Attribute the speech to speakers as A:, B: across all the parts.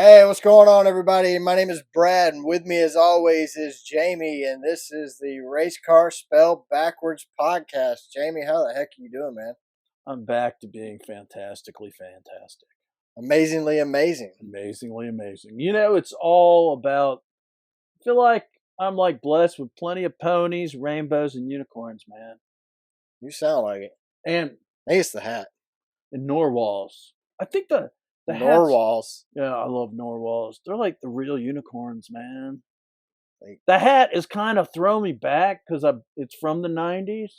A: Hey, what's going on, everybody? My name is Brad, and with me, as always, is Jamie, and this is the Race Car Spelled Backwards podcast. Jamie, how the heck are you doing, man?
B: I'm back to being fantastically fantastic.
A: Amazingly amazing.
B: Amazingly amazing. You know, it's all about, I feel like I'm like blessed with plenty of ponies, rainbows, and unicorns, man.
A: You sound like it.
B: And
A: I think it's the hat.
B: Norwals. I think the hats.
A: Norwals.
B: Yeah, I love Norwals. They're like the real unicorns, man. The hat is kind of throwing me back because it's from the 90s.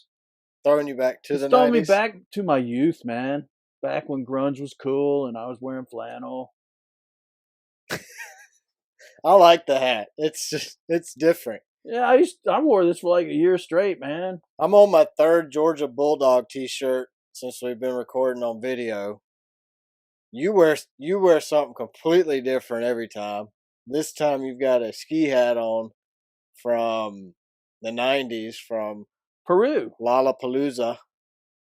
A: Throwing you back to
B: It's
A: the
B: throwing
A: 90s?
B: me back to my youth, man. Back when grunge was cool and I was wearing flannel.
A: I like the hat. It's different.
B: Yeah, I wore this for like a year straight, man.
A: I'm on my third Georgia Bulldog t-shirt since we've been recording on video. You wear something completely different every time. This time you've got a ski hat on from the 90s from
B: Peru.
A: Lollapalooza.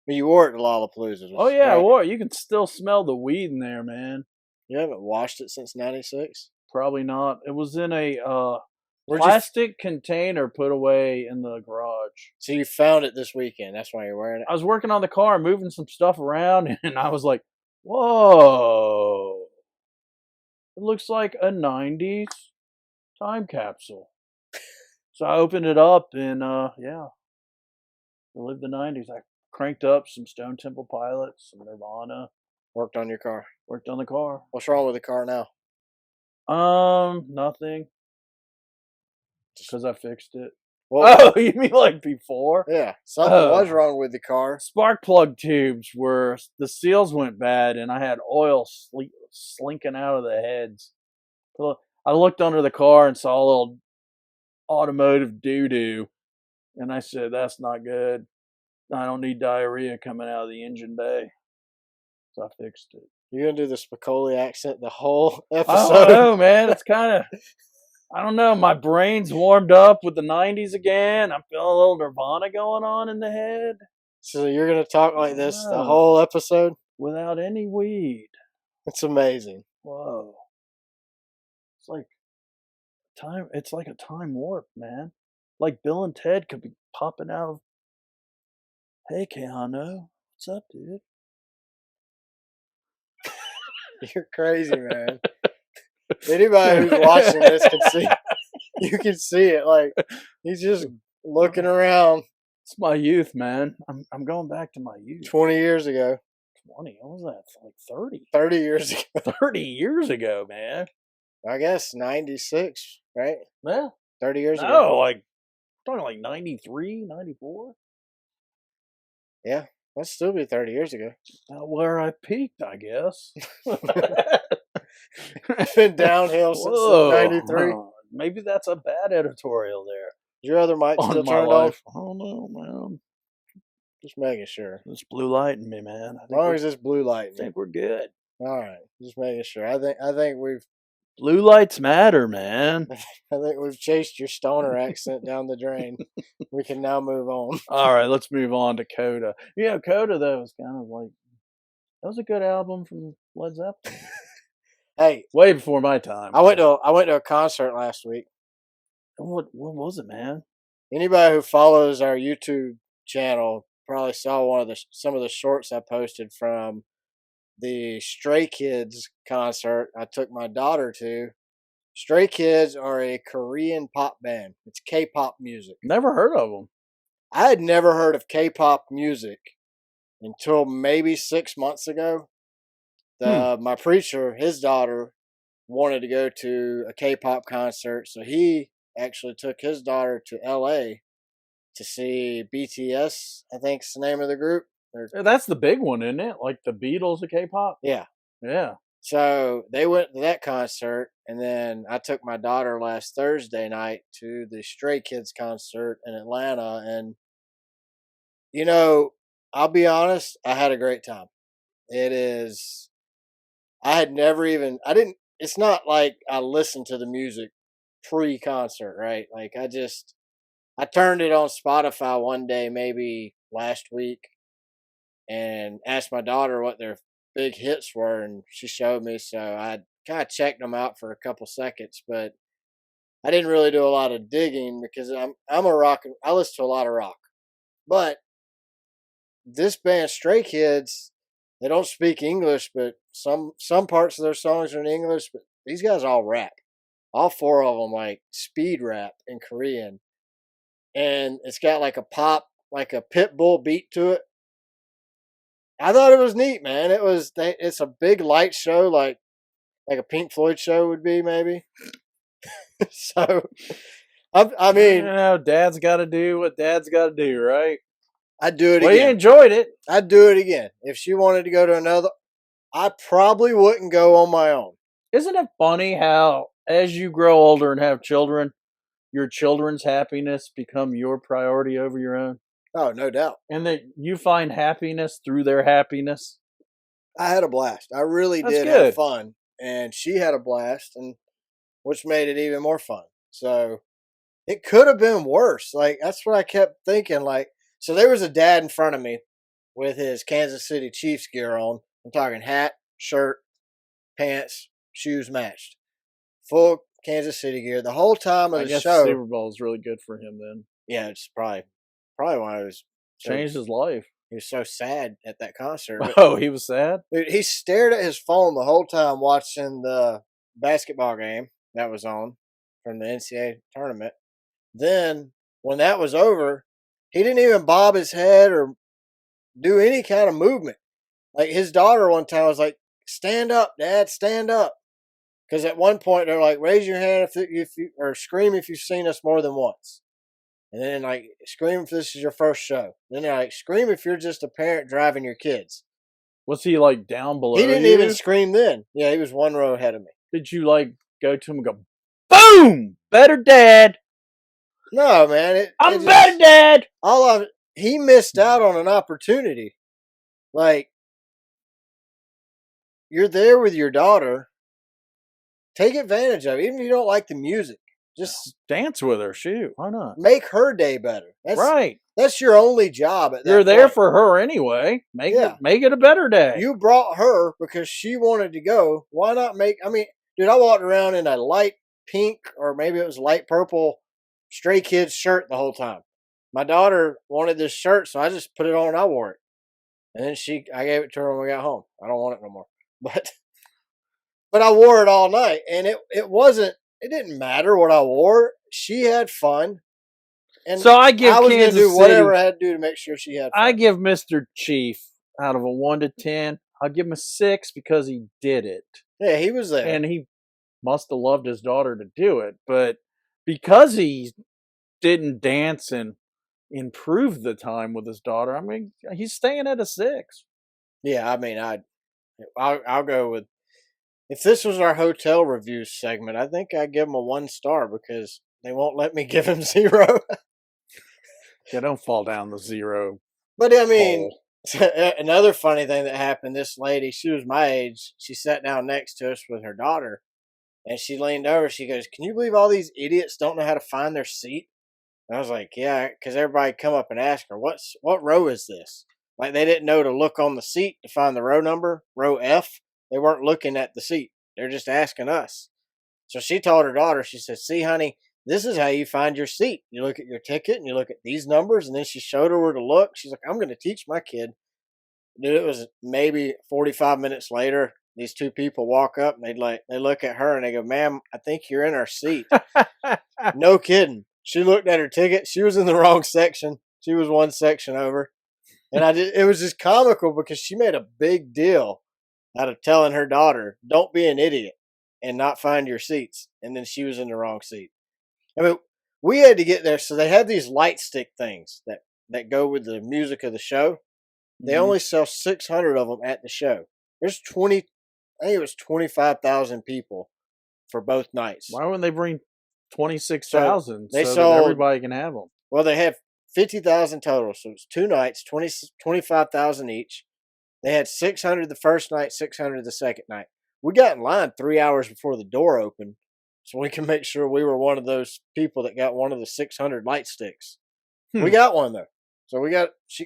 A: You wore it to Lollapalooza.
B: Oh yeah,
A: right?
B: I wore it. You can still smell the weed in there, man.
A: You haven't washed it since 96?
B: Probably not. It was in a plastic container put away in the garage.
A: So you found it this weekend. That's why you're wearing it?
B: I was working on the car, moving some stuff around, and I was like, whoa. It looks like a 90s time capsule. So I opened it up and yeah. I lived the 90s. I cranked up some Stone Temple Pilots, some Nirvana.
A: Worked on your car.
B: Worked on the car.
A: What's wrong with the car now?
B: Nothing. Because I fixed it.
A: Well,
B: oh, you mean like before?
A: Yeah, something was wrong with the car.
B: Spark plug tubes were, the seals went bad and I had oil slinking out of the heads. I looked under the car and saw a little automotive doo-doo. And I said, that's not good. I don't need diarrhea coming out of the engine bay. So I fixed it.
A: You're going to do the Spicoli accent the whole
B: I
A: episode?
B: don't know, man. It's kind of, I don't know. My brain's warmed up with the 90s again. I'm feeling a little Nirvana going on in the head.
A: So you're going to talk like this the whole episode?
B: Without any weed.
A: It's amazing.
B: Whoa. It's like time. It's like a time warp, man. Like Bill and Ted could be popping out of, hey, Keanu. What's up, dude?
A: You're crazy, man. Anybody who's watching this can see. You can see it. Like, he's just looking around.
B: It's my youth, man. I'm going back to my youth.
A: 20 years ago.
B: 20? What was that? Like 30?
A: 30 years ago.
B: 30 years ago, man.
A: I guess 96, right?
B: Yeah.
A: 30 years ago.
B: No, like, talking like 93, 94.
A: Yeah, that'd still be 30 years ago.
B: Where I peaked, I guess.
A: It's been downhill since 93.
B: Maybe that's a bad editorial there.
A: Is your other mic still turned off?
B: I don't know, man.
A: Just making sure.
B: It's blue lighting me, man.
A: As long as it's blue lighting.
B: I think we're good.
A: All right, just making sure. I think we've
B: blue lights matter, man.
A: I think we've chased your stoner accent down the drain. We can now move on.
B: All right, let's move on to COTA. Yeah, COTA though was kind of like, that was a good album from Led Zeppelin.
A: Hey,
B: way before my time.
A: I went to a concert last week.
B: What was it, man?
A: Anybody who follows our YouTube channel probably saw some of the shorts I posted from the Stray Kids concert I took my daughter to. Stray Kids are a Korean pop band. It's K-pop music.
B: Never heard of them.
A: I had never heard of K-pop music until maybe 6 months ago. My preacher, his daughter, wanted to go to a K-pop concert, so he actually took his daughter to LA to see BTS, I think's the name of the group.
B: That's the big one, isn't it? Like the Beatles of K-pop?
A: Yeah.
B: Yeah.
A: So they went to that concert, and then I took my daughter last Thursday night to the Stray Kids concert in Atlanta, and, you know, I'll be honest, I had a great time. It's not like I listened to the music pre-concert, right? Like I turned it on Spotify one day, maybe last week, and asked my daughter what their big hits were, and she showed me. So I kind of checked them out for a couple seconds, but I didn't really do a lot of digging because I'm a rock. I listen to a lot of rock, but this band Stray Kids, they don't speak English, but some parts of their songs are in English. But these guys all rap, all four of them like speed rap in Korean, and it's got like a pop, like a pit bull beat to it. I thought it was neat, man. It's a big light show, like a Pink Floyd show would be, maybe. So, I mean,
B: Dad's got to do what Dad's got to do, right?
A: I'd do it
B: Well,
A: again.
B: you enjoyed it.
A: I'd do it again. If she wanted to go to another, I probably wouldn't go on my own.
B: Isn't it funny how, as you grow older and have children, your children's happiness become your priority over your own?
A: Oh, no doubt.
B: And that you find happiness through their happiness?
A: I had a blast. I really
B: That's
A: did
B: good.
A: have fun. And she had a blast, and which made it even more fun. So it could have been worse. Like, that's what I kept thinking. Like, so there was a dad in front of me with his Kansas City Chiefs gear on. I'm talking hat, shirt, pants, shoes matched. Full Kansas City gear. The whole time of
B: I
A: the
B: guess
A: show.
B: Super Bowl is really good for him then.
A: Yeah, it's probably why I was
B: Changed his life.
A: He was so sad at that concert.
B: Oh, he was sad?
A: Dude, he stared at his phone the whole time watching the basketball game that was on from the NCAA tournament. Then, when that was over, he didn't even bob his head or do any kind of movement. Like, his daughter one time was like, "Stand up, Dad, stand up." Because at one point, they're like, "Raise your hand if you, or scream if you've seen us more than once." And then, like, scream if this is your first show. Then they're like, "Scream if you're just a parent driving your kids."
B: Was he like down below?
A: He didn't
B: you?
A: even scream then. Yeah, he was one row ahead of me.
B: Did you like go to him and go, "Boom! Better Dad"?
A: No, man.
B: I'm better Dad.
A: He missed out on an opportunity. Like, you're there with your daughter. Take advantage of it. Even if you don't like the music, just
B: dance with her. Shoot, why not?
A: Make her day better.
B: Right.
A: That's your only job at that
B: You're there
A: point.
B: for her anyway. Make it a better day.
A: You brought her because she wanted to go. Why not dude, I walked around in a light pink or maybe it was light purple Stray Kids shirt the whole time. My daughter wanted this shirt, so I just put it on and I wore it. And then I gave it to her when we got home. I don't want it no more. But I wore it all night, and it didn't matter what I wore. She had fun. And
B: so I was
A: going to do whatever I had to do to make sure she had fun.
B: I give Mr. Chief, out of a 1 to 10, I'll give him a 6 because he did it.
A: Yeah, he was there.
B: And he must have loved his daughter to do it. But because he didn't dance and improve the time with his daughter, I mean, he's staying at a 6.
A: Yeah, I mean, I'll go with, if this was our hotel review segment, I think I'd give him a 1 star because they won't let me give him 0.
B: Yeah, don't fall down the 0.
A: But I mean, another funny thing that happened, this lady, she was my age. She sat down next to us with her daughter, and she leaned over. She goes, "Can you believe all these idiots don't know how to find their seat?" And I was like, "Yeah," because everybody come up and ask her, what row is this? Like, they didn't know to look on the seat to find the row number, row F. They weren't looking at the seat. They're just asking us. So she told her daughter, she said, "See, honey, this is how you find your seat. You look at your ticket and you look at these numbers." And then she showed her where to look. She's like, "I'm going to teach my kid." Dude, it was maybe 45 minutes later. These 2 people walk up and they look at her and they go, "Ma'am, I think you're in our seat." No kidding. She looked at her ticket. She was in the wrong section. She was 1 section over. And it was just comical because she made a big deal out of telling her daughter, "Don't be an idiot and not find your seats." And then she was in the wrong seat. I mean, we had to get there. So they have these light stick things that go with the music of the show. They only sell 600 of them at the show. There's I think it was 25,000 people for both nights.
B: Why wouldn't they bring 26,000 so
A: that
B: everybody can have them?
A: Well, they have 50,000 total. So it's 2 nights, 25,000 each. They had 600 the first night, 600 the second night. We got in line 3 hours before the door opened so we can make sure we were one of those people that got one of the 600 light sticks. We got one, though. So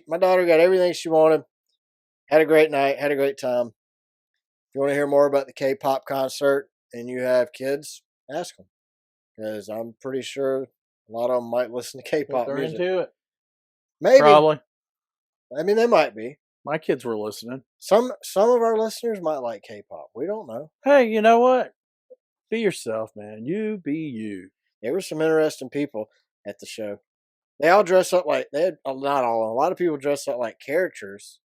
A: my daughter got everything she wanted. Had a great night, had a great time. If you want to hear more about the K-pop concert, and you have kids, ask them, because I'm pretty sure a lot of them might listen to
B: If
A: K-pop
B: they're
A: music.
B: into it,
A: Maybe.
B: probably.
A: I mean, they might be.
B: My kids were listening.
A: Some of our listeners might like K-pop. We don't know.
B: Hey, you know what? Be yourself, man. You be you.
A: There were some interesting people at the show. They all dress up like they had not all. A lot of people dress up like characters.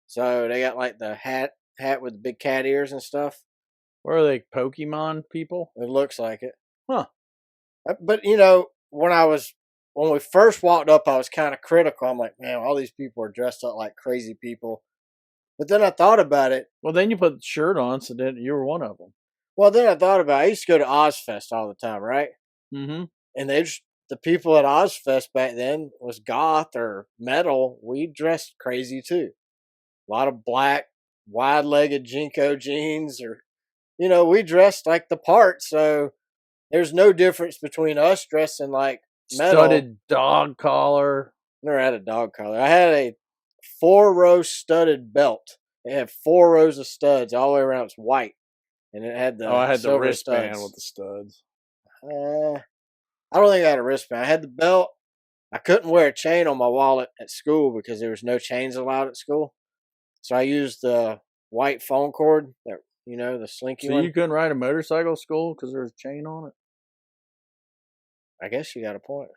A: So they got like the hat with the big cat ears and stuff.
B: What are they, Pokemon people?
A: It looks like it.
B: Huh.
A: But when we first walked up, I was kind of critical. I'm like, man, all these people are dressed up like crazy people. But then I thought about it.
B: Well, then you put the shirt on, so then you were one of them.
A: Well, then I thought about it. I used to go to Ozfest all the time, right?
B: Mm-hmm.
A: And the people at Ozfest back then was goth or metal. We dressed crazy too. A lot of black, wide-legged Jinko jeans, or we dressed like the part. So there's no difference between us dressing like metal.
B: Studded dog collar.
A: Never had a dog collar. I had a 4-row studded belt. It had 4 rows of studs all the way around. It's white, and it had
B: I had the wristband
A: studs
B: with the studs.
A: I don't think I had a wristband. I had the belt. I couldn't wear a chain on my wallet at school because there was no chains allowed at school. So I used the white phone cord, the slinky
B: So
A: one.
B: you couldn't ride a motorcycle to school because there was a chain on it?
A: I guess you got a point.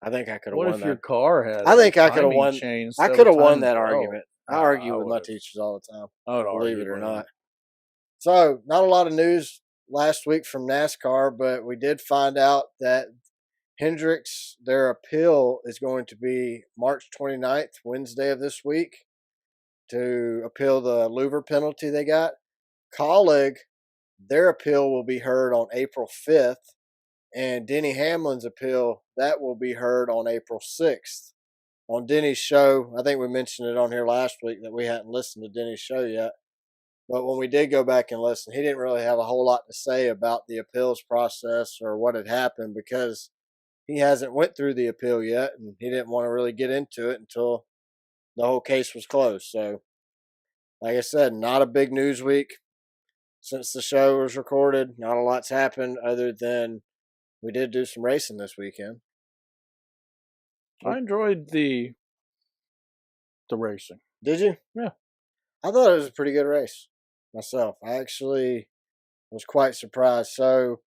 A: I think I could have
B: What
A: won
B: if
A: that.
B: your car had
A: I think I could have
B: timing
A: won.
B: chain
A: I
B: instead of
A: could have won
B: timing
A: that
B: belt?
A: argument. I
B: Nah,
A: argue
B: I
A: with my
B: would've.
A: teachers all the time,
B: I would
A: believe
B: argue
A: it or
B: with
A: not. So, not a lot of news last week from NASCAR, but we did find out that Hendricks, their appeal is going to be March 29th, Wednesday of this week, to appeal the louver penalty they got. Colleague, their appeal will be heard on April 5th, and Denny Hamlin's appeal, that will be heard on April 6th. On Denny's show, I think we mentioned it on here last week that we hadn't listened to Denny's show yet. But when we did go back and listen, he didn't really have a whole lot to say about the appeals process or what had happened because he hasn't went through the appeal yet, and he didn't want to really get into it until the whole case was closed. So, like I said, not a big news week since the show was recorded. Not a lot's happened other than we did do some racing this weekend.
B: I enjoyed the racing.
A: Did you?
B: Yeah.
A: I thought it was a pretty good race myself. I actually was quite surprised. So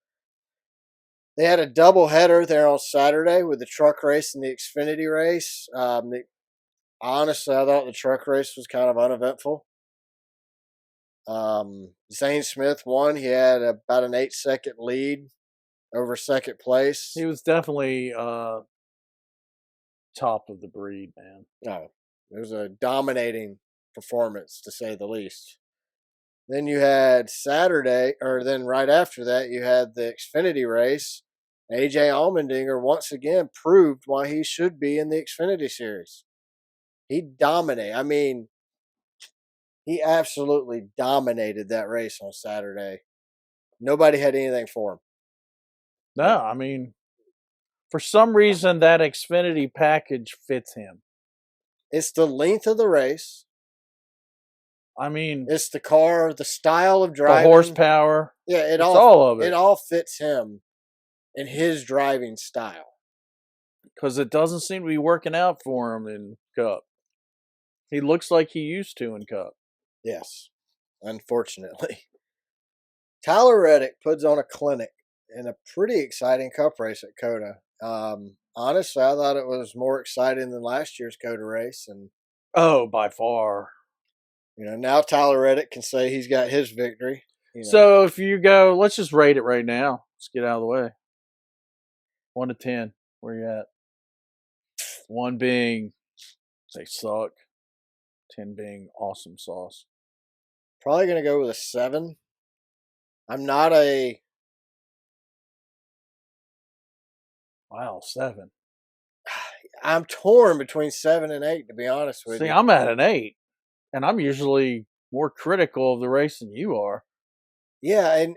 A: they had a double header there on Saturday with the truck race and the Xfinity race. Honestly, I thought the truck race was kind of uneventful. Zane Smith won. He had about an 8-second lead over second place.
B: He was definitely top of the breed, man.
A: No, it was a dominating performance, to say the least. Then you had Saturday, or then right after that, you had the Xfinity race. AJ Allmendinger once again proved why he should be in the Xfinity series. He dominated. I mean, he absolutely dominated that race on Saturday. Nobody had anything for him.
B: No, I mean, for some reason, that Xfinity package fits him.
A: It's the length of the race.
B: I mean,
A: it's the car, the style of driving,
B: the horsepower.
A: Yeah,
B: it's all of it.
A: It all fits him in his driving style.
B: Because it doesn't seem to be working out for him in Cup. He looks like he used to in Cup.
A: Yes, unfortunately. Tyler Reddick puts on a clinic in a pretty exciting Cup race at COTA. Honestly, I thought it was more exciting than last year's COTA race. And
B: by far.
A: Now Tyler Reddick can say he's got his victory.
B: So if you go, let's just rate it right now. Let's get out of the way. 1 to 10, where you at? 1 being they suck. 10 being awesome sauce.
A: Probably going to go with a 7. I'm not a...
B: Wow, 7.
A: I'm torn between 7 and 8, to be honest with you.
B: See, I'm at an 8, and I'm usually more critical of the race than you are.
A: Yeah, and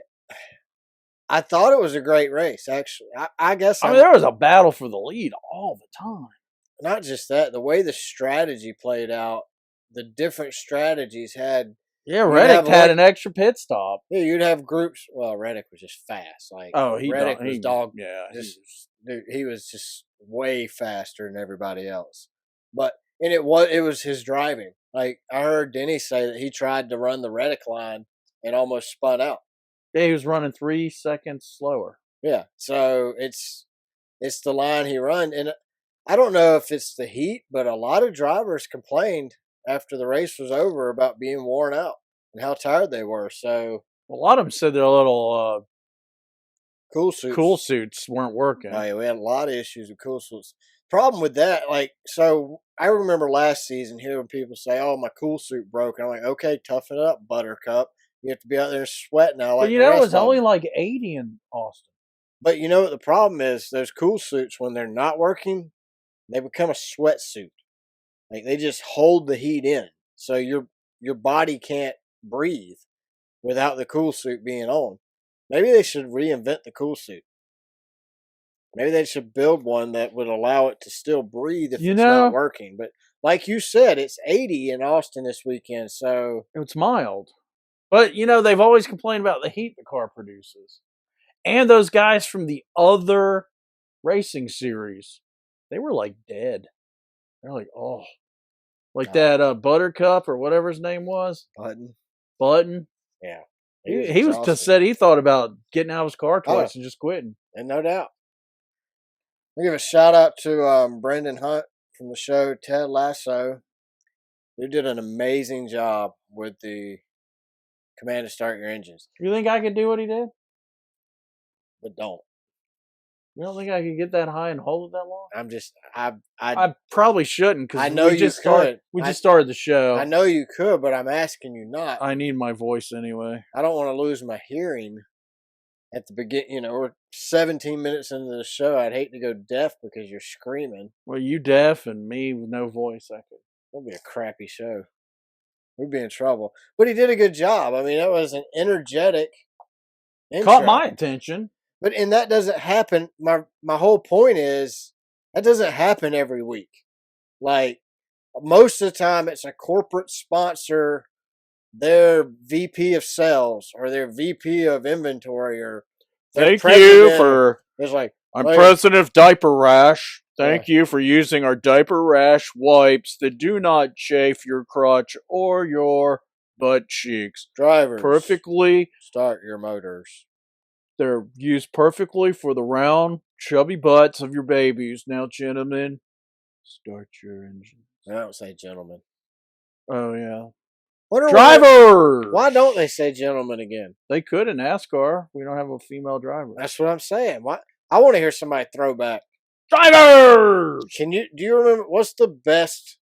A: I thought it was a great race, actually. I guess...
B: I mean, there was a battle for the lead all the time.
A: Not just that, the way the strategy played out, the different strategies had
B: Yeah, Reddick had an extra pit stop.
A: Yeah, you'd have groups. Well, Reddick was just fast. Like Reddick was dog.
B: Yeah,
A: he was just way faster than everybody else. But and it was his driving. Like I heard Denny say that he tried to run the Reddick line and almost spun out.
B: Yeah, he was running 3 seconds slower.
A: Yeah, so it's the line he run, and I don't know if it's the heat, but a lot of drivers complained after the race was over about being worn out and how tired they were. So
B: a lot of them said their little
A: cool
B: suits weren't working.
A: Oh, yeah, we had a lot of issues with cool suits. Problem with that, so I remember last season hearing people say, "Oh, my cool suit broke." And I'm like, "Okay, toughen it up, Buttercup. You have to be out there sweating now."
B: But it was only like 80 in Austin.
A: But you know what the problem is? Those cool suits, when they're not working, they become a sweatsuit. Like they just hold the heat in, so your body can't breathe without the cool suit being on. Maybe they should reinvent the cool suit. Maybe they should build one that would allow it to still breathe if it's not working. But like you said, it's 80 in Austin this weekend, so
B: it's mild. But they've always complained about the heat the car produces. And those guys from the other racing series, they were like dead. They're like, oh. Like that Buttercup or whatever his name was. Button.
A: Yeah.
B: He was just said he thought about getting out of his car twice and just quitting.
A: And no doubt. I'll give a shout out to Brendan Hunt from the show Ted Lasso. They did an amazing job with the command to start your engines.
B: You think I could do what he did?
A: But don't.
B: You don't think I could get that high and hold it that long?
A: I
B: probably shouldn't because
A: I know you could.
B: We just started the show.
A: I know you could, but I'm asking you not.
B: I need my voice anyway.
A: I don't want to lose my hearing at the beginning. We're 17 minutes into the show. I'd hate to go deaf because you're screaming.
B: Well, you deaf and me with no voice.
A: That'll be a crappy show. We'd be in trouble. But he did a good job. I mean, that was an energetic intro.
B: Caught my attention.
A: And that doesn't happen. My whole point is that doesn't happen every week. Like most of the time, it's a corporate sponsor, their VP of sales or their VP of inventory or
B: thank you for.
A: It's like
B: I'm president of Diaper Rash. Thank you for using our Diaper Rash wipes that do not chafe your crotch or your butt cheeks.
A: Drivers,
B: perfectly
A: start your motors.
B: They're used perfectly for the round, chubby butts of your babies. Now, gentlemen, start your engine.
A: I don't say gentlemen.
B: Oh, yeah.
A: Drivers! Why don't they say gentlemen again?
B: They could in NASCAR. We don't have a female driver.
A: That's what I'm saying. Why? I want to hear somebody throw back.
B: Drivers!
A: Do you remember, what's the best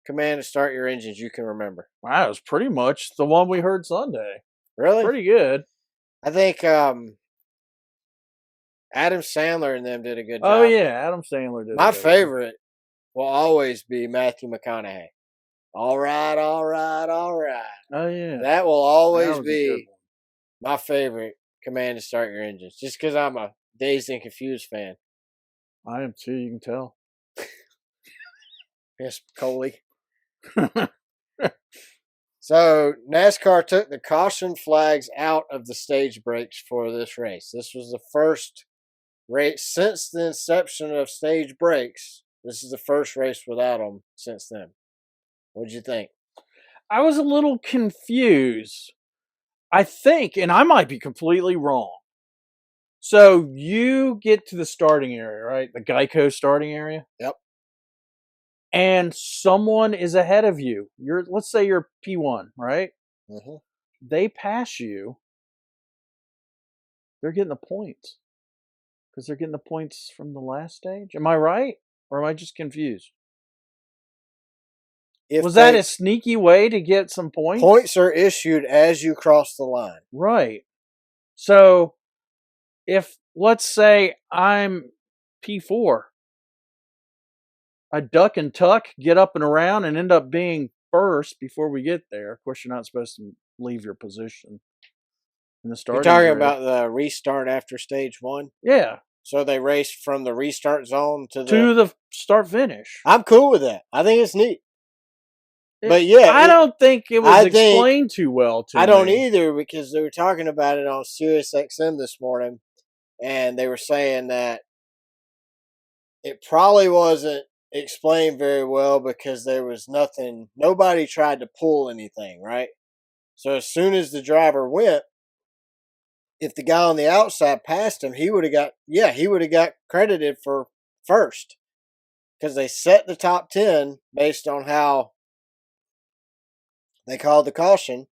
A: command to start your engines you can remember?
B: Wow, it was pretty much the one we heard Sunday.
A: Really?
B: Pretty good.
A: I think Adam Sandler and them did a good job.
B: Oh, yeah, Adam Sandler did.
A: My favorite will always be Matthew McConaughey. All right, all right, all right.
B: Oh, yeah.
A: That will always be my favorite command to start your engines, just because I'm a Dazed and Confused fan.
B: I am too, you can tell.
A: Yes, Coley. So, NASCAR took the caution flags out of the stage breaks for this race. This was the first race since the inception of stage breaks. This is the first race without them since then. What'd you think?
B: I was a little confused. I think, and I might be completely wrong. So you get to the starting area, right? The Geico starting area?
A: Yep.
B: And someone is ahead of you. Let's say you're P1, right?
A: Mm-hmm.
B: They pass you. They're getting the points. Because they're getting the points from the last stage. Am I right? Or am I just confused? Was that a sneaky way to get some points?
A: Points are issued as you cross the line.
B: Right. So, if, let's say, I'm P4, I duck and tuck, get up and around, and end up being first before we get there. Of course, you're not supposed to leave your position in the starting
A: You're talking about the restart after stage one?
B: Yeah.
A: So they race from the restart zone to
B: the start-finish.
A: I'm cool with that. I think it's neat. But yeah,
B: I don't think it was
A: I think
B: explained too well to
A: I don't
B: me.
A: either, because they were talking about it on Sirius XM this morning, and they were saying that it probably wasn't explained very well because there was nothing. Nobody tried to pull anything, right? So as soon as the driver went, if the guy on the outside passed him, he would have got credited for first, because they set the top 10 based on how they called the caution.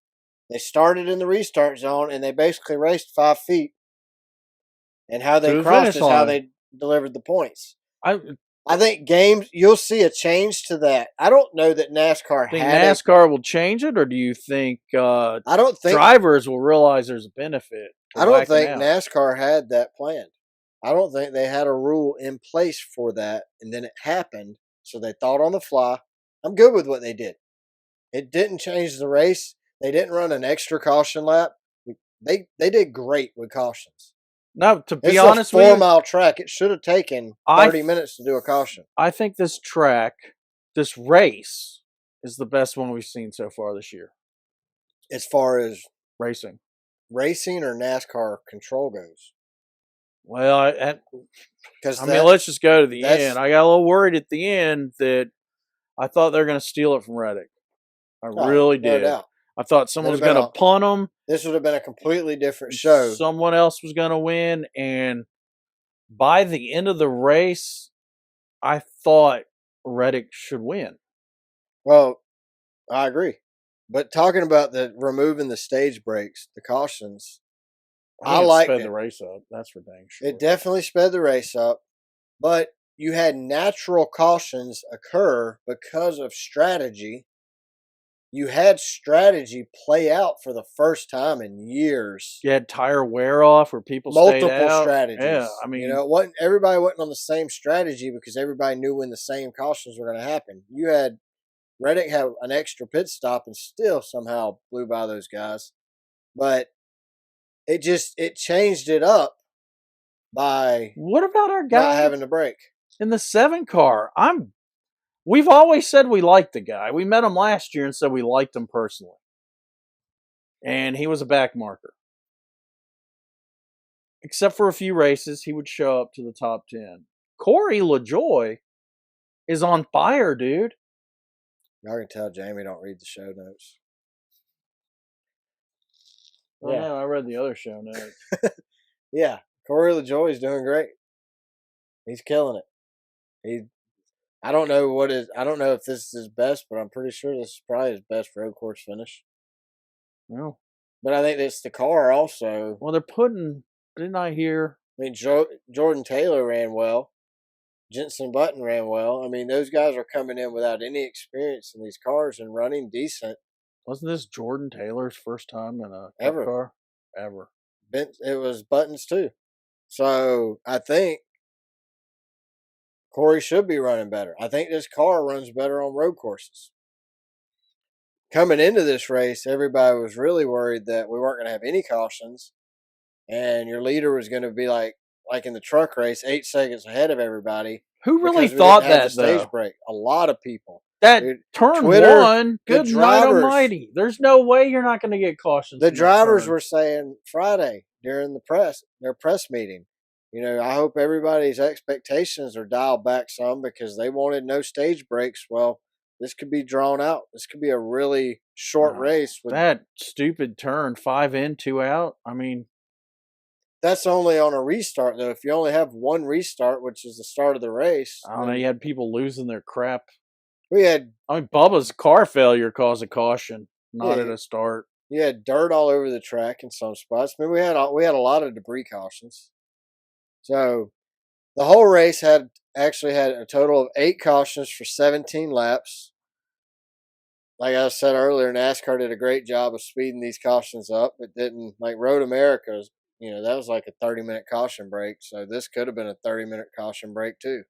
A: They started in the restart zone and they basically raced 5 feet, and how they
B: To the
A: crossed
B: finish
A: is how
B: line.
A: they delivered the points.
B: I
A: I think games, you'll see a change to that. I don't know that NASCAR
B: think
A: had a.
B: NASCAR will change it, or do you think
A: I don't think.
B: drivers will realize there's a benefit to
A: I don't
B: whacking
A: think
B: out?
A: NASCAR had that planned. I don't think they had a rule in place for that, and then it happened. So they thought on the fly. I'm good with what they did. It didn't change the race. They didn't run an extra caution lap. They did great with cautions.
B: No, to be
A: It's a
B: honest with
A: 4 mile track. It should have taken
B: I
A: 30 minutes to do a caution.
B: I think this track, this race, is the best one we've seen so far this year.
A: As far as
B: Racing.
A: racing or NASCAR control goes.
B: Well,
A: Because
B: I mean, let's just go to the
A: that's-
B: end. I got a little worried at the end that I thought they were going to steal it from Reddick. I really
A: no
B: did.
A: doubt.
B: I thought someone was
A: That'd
B: going
A: have
B: to punt them.
A: This would have been a completely different show.
B: Someone else was going to win. And by the end of the race, I thought Reddick should win.
A: Well, I agree. But talking about the removing the stage breaks, the cautions, I
B: think it
A: liked
B: sped
A: it.
B: the race up. That's for dang sure.
A: It definitely sped the race up. But you had natural cautions occur because of strategy. You had strategy play out for the first time in years.
B: You had tire wear off where people stayed
A: Multiple
B: out.
A: strategies.
B: Yeah, I mean,
A: it wasn't everybody wasn't on the same strategy because everybody knew when the same cautions were going to happen. You had Reddick have an extra pit stop and still somehow blew by those guys, but it changed it up by
B: what about our
A: not
B: guy
A: having to brake.
B: in the 7 car? We've always said we liked the guy. We met him last year and said we liked him personally. And he was a back marker. Except for a few races, he would show up to the top 10. Corey LaJoie is on fire, dude.
A: Y'all can tell Jamie don't read the show notes.
B: I know, I read the other show notes.
A: Yeah, Corey LaJoie is doing great. He's killing it. I don't know if this is his best, but I'm pretty sure this is probably his best road course finish.
B: Well,
A: But I think it's the car also.
B: well, they're putting. Didn't I hear?
A: I mean, Jordan Taylor ran well. Jenson Button ran well. I mean, those guys are coming in without any experience in these cars and running decent.
B: Wasn't this Jordan Taylor's first time in a
A: Ever.
B: car? Ever.
A: It was Buttons too. So I think Corey should be running better. I think this car runs better on road courses. Coming into this race, everybody was really worried that we weren't going to have any cautions, and your leader was going to be like in the truck race, 8 seconds ahead of everybody.
B: Who really
A: because we
B: thought
A: didn't have
B: that,
A: the stage
B: though?
A: break? A lot of people.
B: That
A: Dude,
B: turn
A: Twitter,
B: one, good night almighty. There's no way you're not going to get cautions.
A: The
B: from that
A: drivers
B: turn.
A: were saying Friday during their press meeting, I hope everybody's expectations are dialed back some because they wanted no stage breaks. Well, this could be drawn out. This could be a really short race. With
B: that stupid turn, 5 in, 2 out. I mean,
A: that's only on a restart, though. If you only have one restart, which is the start of the race,
B: I don't know. You had people losing their crap.
A: we had.
B: I mean, Bubba's car failure caused a caution, not at a start.
A: You had dirt all over the track in some spots. I mean, we had a lot of debris cautions. So the whole race actually had a total of 8 cautions for 17 laps. Like I said earlier, NASCAR did a great job of speeding these cautions up. It didn't, like Road America's, that was like a 30-minute caution break. So this could have been a 30-minute caution break too.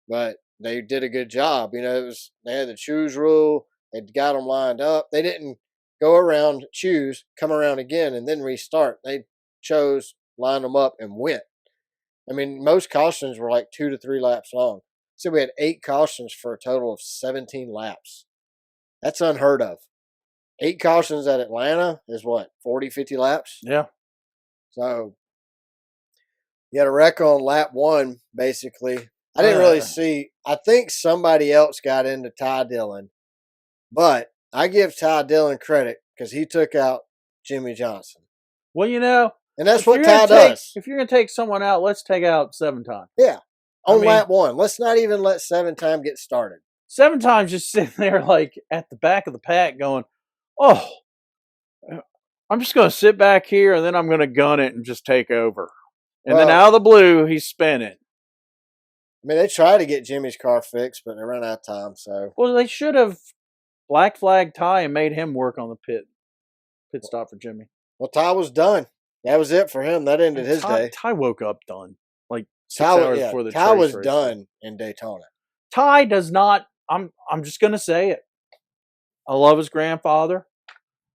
A: But they did a good job. They had the choose rule. They got them lined up. They didn't go around, choose, come around again, and then restart. They chose, lined them up, and went. I mean, most cautions were like 2 to 3 laps long. So we had 8 cautions for a total of 17 laps. That's unheard of. 8 cautions at Atlanta is what, 40, 50 laps?
B: Yeah.
A: So you had a wreck on lap 1, basically. I didn't really see. I think somebody else got into Ty Dillon, but I give Ty Dillon credit because he took out Jimmy Johnson.
B: Well, you know,
A: and that's what Ty does.
B: If you're going to take someone out, let's take out 7 times.
A: Yeah. On lap 1. Let's not even let 7 time get started.
B: 7 times just sitting there like at the back of the pack going, oh, I'm just going to sit back here and then I'm going to gun it and just take over. And then out of the blue, he's spinning.
A: I mean, they tried to get Jimmy's car fixed, but they ran out of time. So,
B: well, they should have black flagged Ty and made him work on the pit stop for Jimmy.
A: Well, Ty was done. That was it for him. That ended his day.
B: Ty woke up done. Like 6 hours before the
A: Ty was done in Daytona.
B: Ty does not. I'm just gonna say it. I love his grandfather.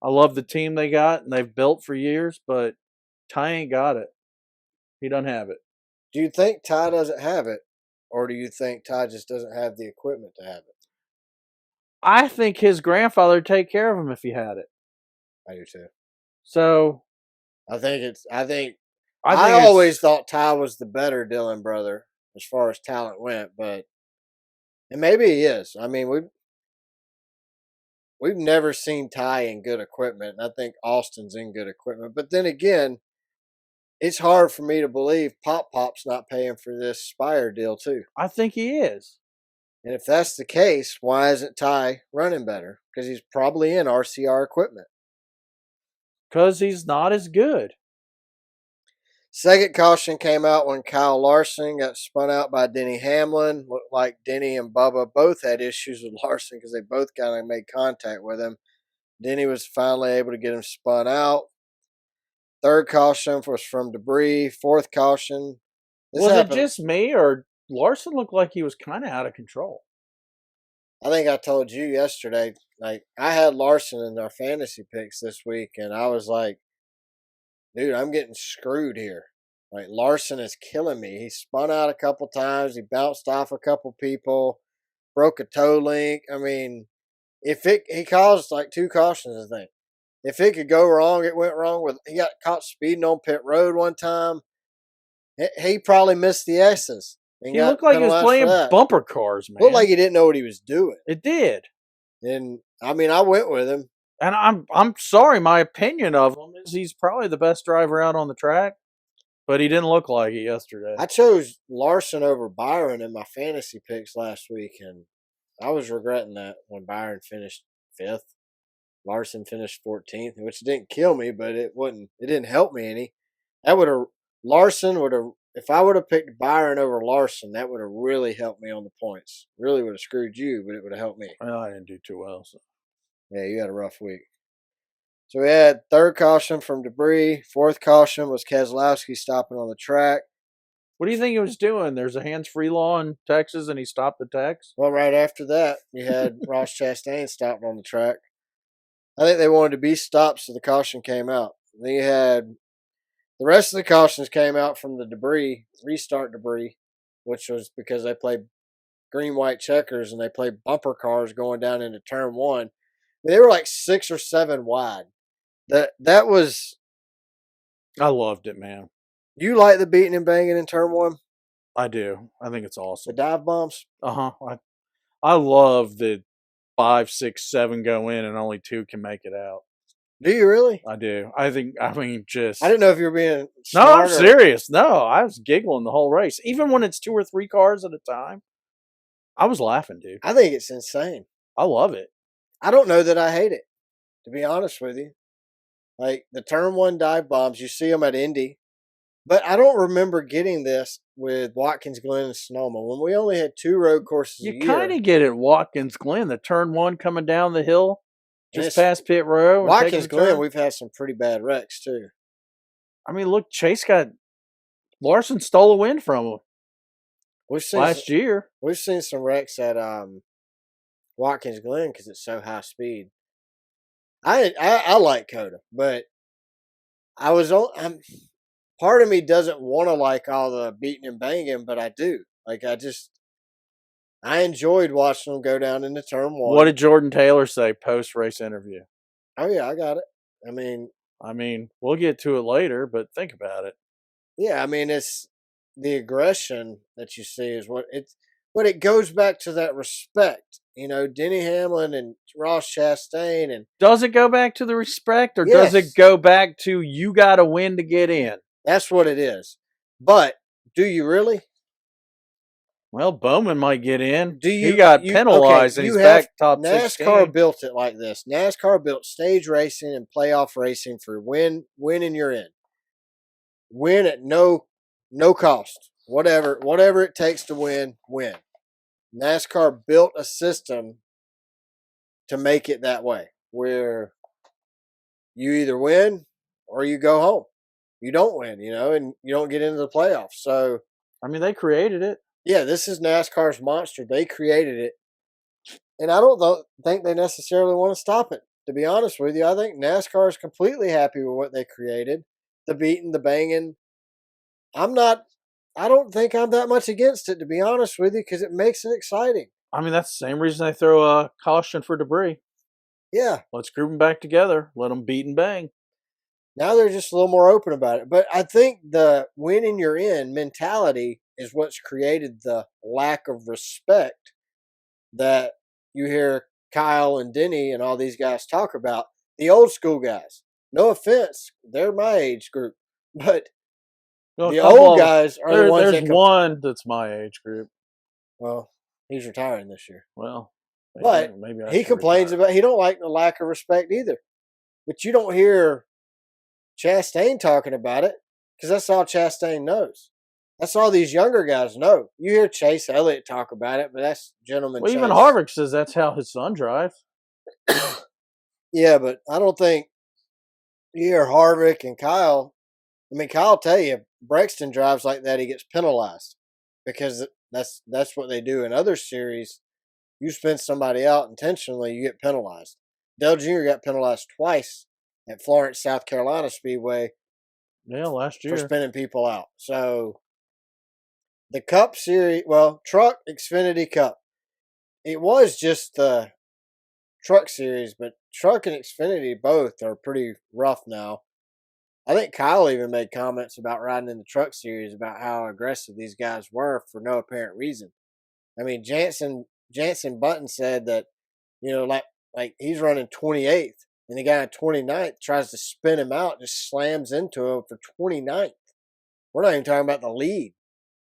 B: I love the team they got and they've built for years, but Ty ain't got it. He doesn't have it.
A: Do you think Ty doesn't have it, or do you think Ty just doesn't have the equipment to have it?
B: I think his grandfather would take care of him if he had it.
A: I do too.
B: So
A: I always thought Ty was the better Dillon brother as far as talent went, and maybe he is. I mean, we've never seen Ty in good equipment, and I think Austin's in good equipment. But then again, it's hard for me to believe Pop's not paying for this Spire deal too.
B: I think he is.
A: And if that's the case, why isn't Ty running better? Because he's probably in RCR equipment.
B: Because he's not as good.
A: Second caution came out when Kyle Larson got spun out by Denny Hamlin. Looked like Denny and Bubba both had issues with Larson because they both kind of made contact with him. Denny was finally able to get him spun out. Third caution was from debris. Fourth caution.
B: Was it just me, or Larson looked like he was kind of out of control?
A: I think I told you yesterday, like, I had Larson in our fantasy picks this week, and I was like, dude, I'm getting screwed here. Like, Larson is killing me. He spun out a couple times. He bounced off a couple people, broke a toe link. I mean, he caused like 2 cautions, I think. If it could go wrong, it went wrong. He got caught speeding on pit road one time. He probably missed the S's.
B: He looked like he was playing bumper cars, man.
A: Looked like he didn't know what he was doing.
B: It did.
A: And I mean, I went with him.
B: And I'm sorry, my opinion of him is he's probably the best driver out on the track, but he didn't look like it yesterday.
A: I chose Larson over Byron in my fantasy picks last week, and I was regretting that when Byron finished 5th. Larson finished 14th, which didn't kill me, but it didn't help me any. If I would have picked Byron over Larson, that would have really helped me on the points. Really would have screwed you, but it would have helped me.
B: Well, I didn't do too well. So.
A: Yeah, you had a rough week. So we had third caution from debris. Fourth caution was Keselowski stopping on the track.
B: What do you think he was doing? There's a hands-free law in Texas, and he stopped the tax?
A: Well, right after that, you had Ross Chastain stopping on the track. I think they wanted to be stopped, so the caution came out. Then you had the rest of the cautions came out from the debris, restart debris, which was because they played green-white checkers and they played bumper cars going down into turn 1. I mean, they were like 6 or 7 wide. That was.
B: I loved it, man.
A: You like the beating and banging in turn 1?
B: I do. I think it's awesome.
A: The dive bombs?
B: I love the 5, 6, 7 go in and only 2 can make it out.
A: Do you really?
B: I do. I didn't know
A: if you were being
B: smart. No, I'm serious. No, I was giggling the whole race. Even when it's 2 or 3 cars at a time, I was laughing, dude.
A: I think it's insane.
B: I love it.
A: I don't know that I hate it, to be honest with you. Like, the turn 1 dive bombs, you see them at Indy. But I don't remember getting this with Watkins Glen and Sonoma when we only had 2 road courses a year.
B: You kind of get it Watkins Glen, the turn 1 coming down the hill, just past pit row.
A: Watkins Glen, we've had some pretty bad wrecks too.
B: I mean, look, Larson stole a win from him last year.
A: We've seen some wrecks at Watkins Glen because it's so high speed. I like COTA, but part of me doesn't want to like all the beating and banging, but I do. Like, I I enjoyed watching them go down into turn one.
B: What did Jordan Taylor say post race interview?
A: Oh yeah, I got it. I
B: mean, we'll get to it later, but think about it.
A: Yeah, I mean, it's the aggression that you see is but it goes back to that respect. You know, Denny Hamlin and Ross Chastain, and
B: does it go back to the respect, or
A: yes,
B: does it go back to you got to win to get in?
A: That's what it is. But do you really?
B: Well, Bowman might get in.
A: Do you?
B: He got penalized, and he's back top
A: NASCAR
B: 16.
A: built it like this. NASCAR built stage racing and playoff racing for win and you're in. Win at no cost. Whatever it takes to win. NASCAR built a system to make it that way, where you either win or you go home. You don't win, and you don't get into the playoffs. So,
B: I mean, they created it.
A: Yeah, this is NASCAR's monster. They created it. And I don't think they necessarily want to stop it, to be honest with you. I think NASCAR is completely happy with what they created. The beating, the banging. I don't think I'm that much against it, to be honest with you, because it makes it exciting.
B: I mean, that's the same reason they throw a caution for debris.
A: Yeah.
B: Let's group them back together. Let them beat and bang.
A: Now they're just a little more open about it. But I think the winning you're in mentality is what's created the lack of respect that you hear Kyle and Denny and all these guys talk about. The old school guys. No offense, they're my age group. But the old guys are the ones
B: there's one that's my age group.
A: Well, he's retiring this year.
B: Well,
A: but maybe he complains about he don't like the lack of respect either. But you don't hear Chastain talking about it because that's all Chastain knows. That's all these younger guys know. You hear Chase Elliott talk about it, but that's gentleman.
B: Well,
A: Chase.
B: Even Harvick says that's how his son drives.
A: Yeah, but I don't think you hear Harvick and Kyle. I mean, Kyle will tell you, Brexton drives like that, he gets penalized because that's what they do in other series. You spin somebody out intentionally, you get penalized. Dale Jr. got penalized twice at Florence, South Carolina Speedway.
B: Yeah, last year.
A: For spinning people out. So the Cup Series, Truck Xfinity Cup. It was just the Truck Series, but Truck and Xfinity both are pretty rough now. I think Kyle even made comments about riding in the Truck Series about how aggressive these guys were for no apparent reason. I mean, Jansen Button said that, like he's running 28th, and the guy in 29th tries to spin him out, just slams into him for 29th. We're not even talking about the lead.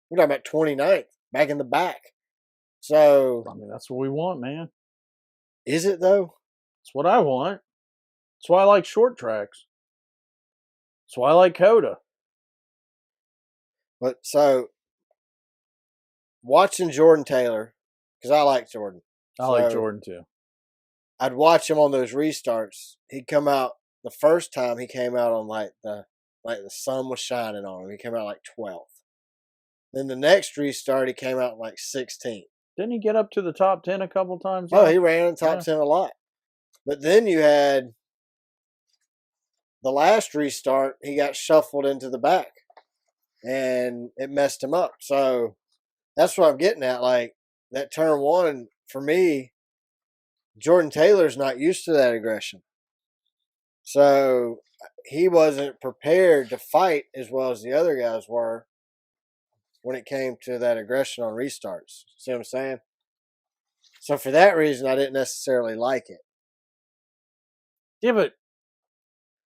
A: We're talking about 29th, back in the back. So,
B: I mean, that's what we want, man.
A: Is it, though?
B: It's what I want. That's why I like short tracks. That's why I like COTA.
A: But so, watching Jordan Taylor, because I like Jordan.
B: I like Jordan too.
A: I'd watch him on those restarts. He'd come out the first time he came out on like the sun was shining on him. He came out like 12th. Then the next restart he came out like 16th.
B: Didn't he get up to the top 10 a couple times?
A: Oh, he ran in the top 10 a lot. But then you had the last restart, he got shuffled into the back and it messed him up. So that's what I'm getting at. Like that turn one, for me, Jordan Taylor's not used to that aggression. So he wasn't prepared to fight as well as the other guys were when it came to that aggression on restarts. See what I'm saying? So for that reason, I didn't necessarily like it.
B: Yeah, but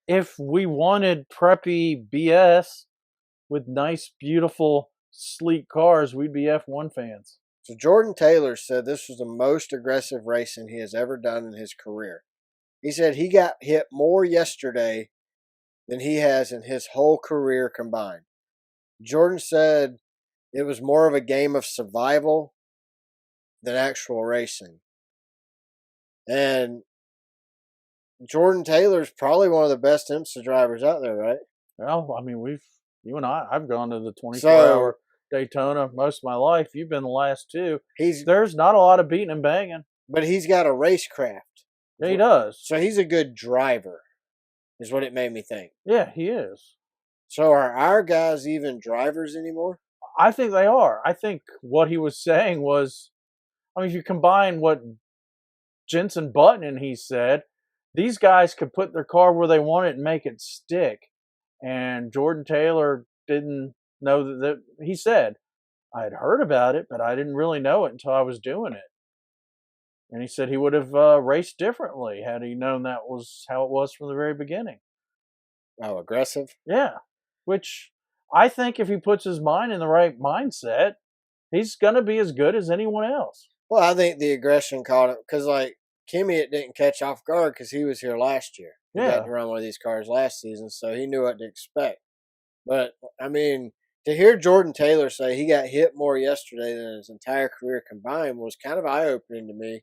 B: if we wanted preppy BS with nice, beautiful, sleek cars, we'd be F1 fans.
A: So Jordan Taylor said this was the most aggressive racing he has ever done in his career. He said he got hit more yesterday than he has in his whole career combined. Jordan said it was more of a game of survival than actual racing. And Jordan Taylor's probably one of the best IMSA drivers out there, right?
B: Well, I mean, you and I've gone to the 24-hour Daytona most of my life. You've been the last two. There's not a lot of beating and banging.
A: But he's got a racecraft.
B: Yeah, he does.
A: So he's a good driver, is what it made me think.
B: Yeah, he is.
A: So are our guys even drivers anymore?
B: I think they are. I think what he was saying was I mean, if you combine what Jensen Button and he said, these guys could put their car where they want it and make it stick. And Jordan Taylor didn't know that he said, I had heard about it, but I didn't really know it until I was doing it. And he said he would have raced differently had he known that was how it was from the very beginning.
A: Oh, aggressive?
B: Yeah. Which I think if he puts his mind in the right mindset, he's going to be as good as anyone else.
A: Well, I think the aggression caught him because, like, Kimmy, it didn't catch off guard because he was here last year. He got to run one of these cars last season, so he knew what to expect. But, I mean, to hear Jordan Taylor say he got hit more yesterday than his entire career combined was kind of eye-opening to me.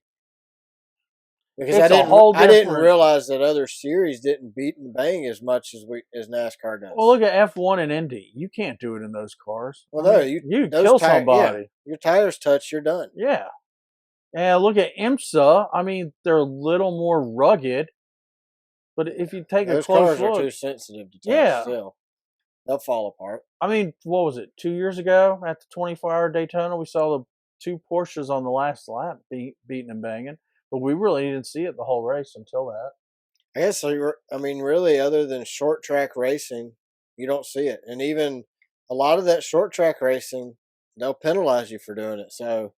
A: Because I didn't realize that other series didn't beat and bang as much as NASCAR does.
B: Well, look at F1 and Indy. You can't do it in those cars.
A: Well, no, you
B: kill somebody.
A: Yeah, your tires touch, you're done.
B: Yeah. And look at IMSA. I mean, they're a little more rugged. But if you take a close look,
A: those cars are too sensitive to touch still. They'll fall apart.
B: I mean, what was it? 2 years ago at the 24-hour Daytona, we saw the two Porsches on the last lap beating and banging. But we really didn't see it the whole race until that.
A: I guess, I mean, really, other than short track racing, you don't see it. And even a lot of that short track racing, they'll penalize you for doing it. So,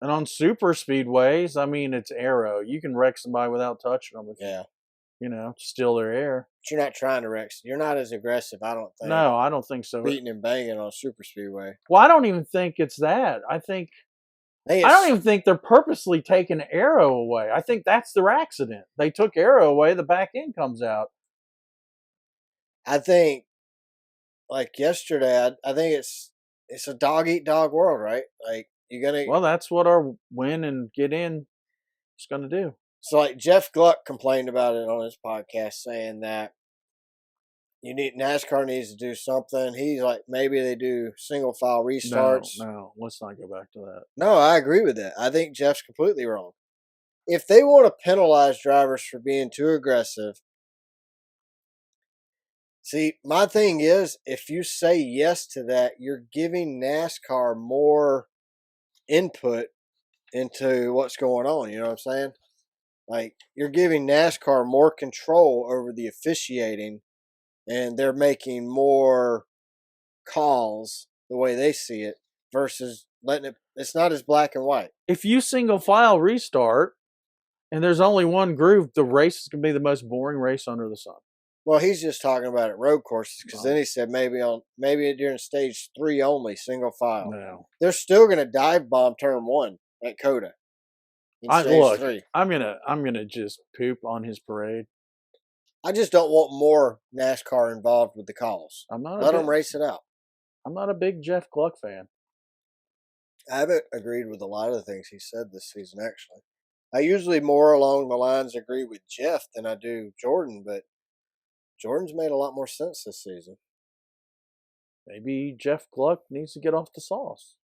B: and on super speedways, I mean, it's aero. You can wreck somebody without touching them. Steal their air.
A: But you're not trying to wreck. You're not as aggressive, I don't think.
B: No, I don't think so.
A: Beating and banging on a super speedway.
B: Well, I don't even think it's that. I don't even think they're purposely taking aero away. I think that's their accident. They took aero away, the back end comes out.
A: I think, like yesterday, I think it's a dog eat dog world, right? Like you're gonna.
B: Well, that's what our win and get in is gonna do.
A: So, like Jeff Gluck complained about it on his podcast, saying that NASCAR needs to do something. He's like, maybe they do single file restarts.
B: No, let's not go back to that.
A: No, I agree with that. I think Jeff's completely wrong. If they want to penalize drivers for being too aggressive, see, my thing is, if you say yes to that, you're giving NASCAR more input into what's going on. You know what I'm saying? Like, you're giving NASCAR more control over the officiating, and they're making more calls the way they see it versus letting it. It's not as black and white.
B: If you single file restart and there's only one groove, the race is going to be the most boring race under the sun.
A: Well, he's just talking about at road courses because then he said maybe during stage 3 only single file.
B: No,
A: they're still going to dive bomb turn 1 at COTA.
B: Look, 3. I'm gonna just poop on his parade.
A: I just don't want more NASCAR involved with the calls. Let them race it out.
B: I'm not a big Jeff Gluck fan.
A: I haven't agreed with a lot of the things he said this season, actually. I usually more along the lines agree with Jeff than I do Jordan, but Jordan's made a lot more sense this season.
B: Maybe Jeff Gluck needs to get off the sauce.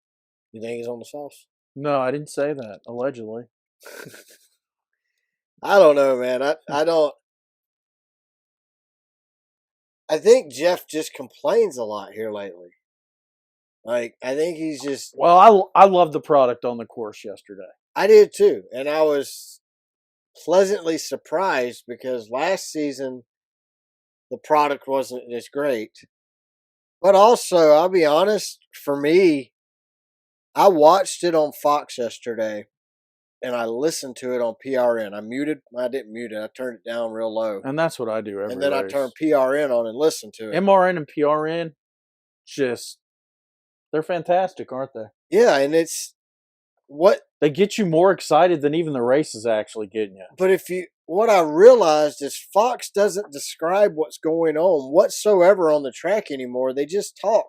A: You think he's on the sauce?
B: No, I didn't say that. Allegedly.
A: I don't know, man. I don't. I think Jeff just complains a lot here lately. Like, I think he's just.
B: Well, I love the product on the course yesterday.
A: I did too. And I was pleasantly surprised because last season the product wasn't as great. But also, I'll be honest, for me, I watched it on Fox yesterday and I listened to it on PRN. I didn't mute it. I turned it down real low.
B: And that's what I do every
A: And then
B: race.
A: I turned PRN on and listened to it.
B: MRN and PRN, they're fantastic, aren't they?
A: Yeah, and it's what
B: they get you more excited than even the race is actually getting you.
A: But what I realized is Fox doesn't describe what's going on whatsoever on the track anymore. They just talk.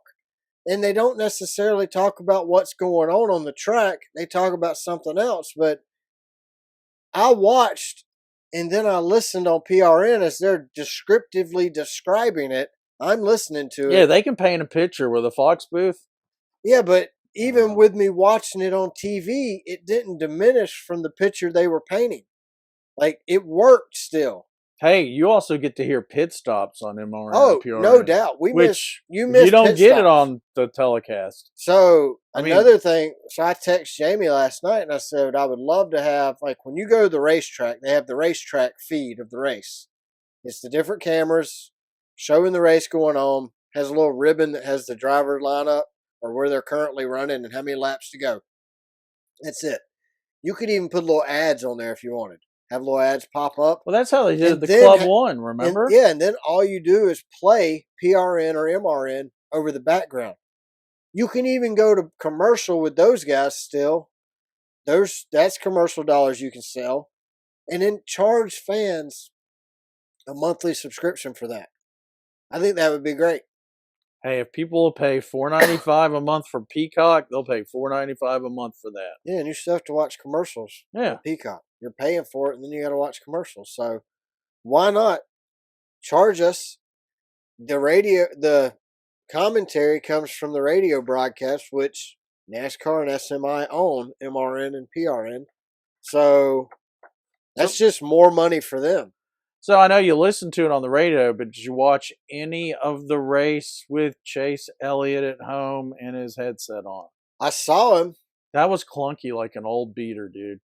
A: And they don't necessarily talk about what's going on the track. They talk about something else. But I watched and then I listened on PRN as they're descriptively describing it. I'm listening to it.
B: Yeah, they can paint a picture with a Fox booth.
A: Yeah, but even with me watching it on TV, it didn't diminish from the picture they were painting. Like, it worked still.
B: Hey, you also get to hear pit stops on MRN
A: Oh,
B: and PRN,
A: no doubt.
B: which
A: You
B: you
A: missed
B: don't
A: pit
B: get it
A: stops.
B: on the telecast.
A: So
B: I mean,
A: another thing, so I texted Jamie last night and I said I would love to have, like, when you go to the racetrack, they have the racetrack feed of the race. It's the different cameras showing the race going on. Has a little ribbon that has the driver lineup or where they're currently running and how many laps to go. That's it. You could even put little ads on there if you wanted. Have little ads pop up.
B: well, that's how they did
A: And
B: the
A: then,
B: Club One. Remember?
A: and then all you do is play PRN or MRN over the background. You can even go to commercial with those guys still. That's commercial dollars you can sell. And then charge fans a monthly subscription for that. I think that would be great.
B: Hey, if people will pay $4.95 a month for Peacock, they'll pay $4.95 a month for that.
A: Yeah, and you still have to watch commercials
B: Yeah.
A: on Peacock. You're paying for it, and then you got to watch commercials. So why not charge us? The commentary comes from the radio broadcast, which NASCAR and SMI own MRN and PRN. So that's just more money for them.
B: So I know you listened to it on the radio, but did you watch any of the race with Chase Elliott at home and his headset on?
A: I saw him.
B: That was clunky like an old beater, dude.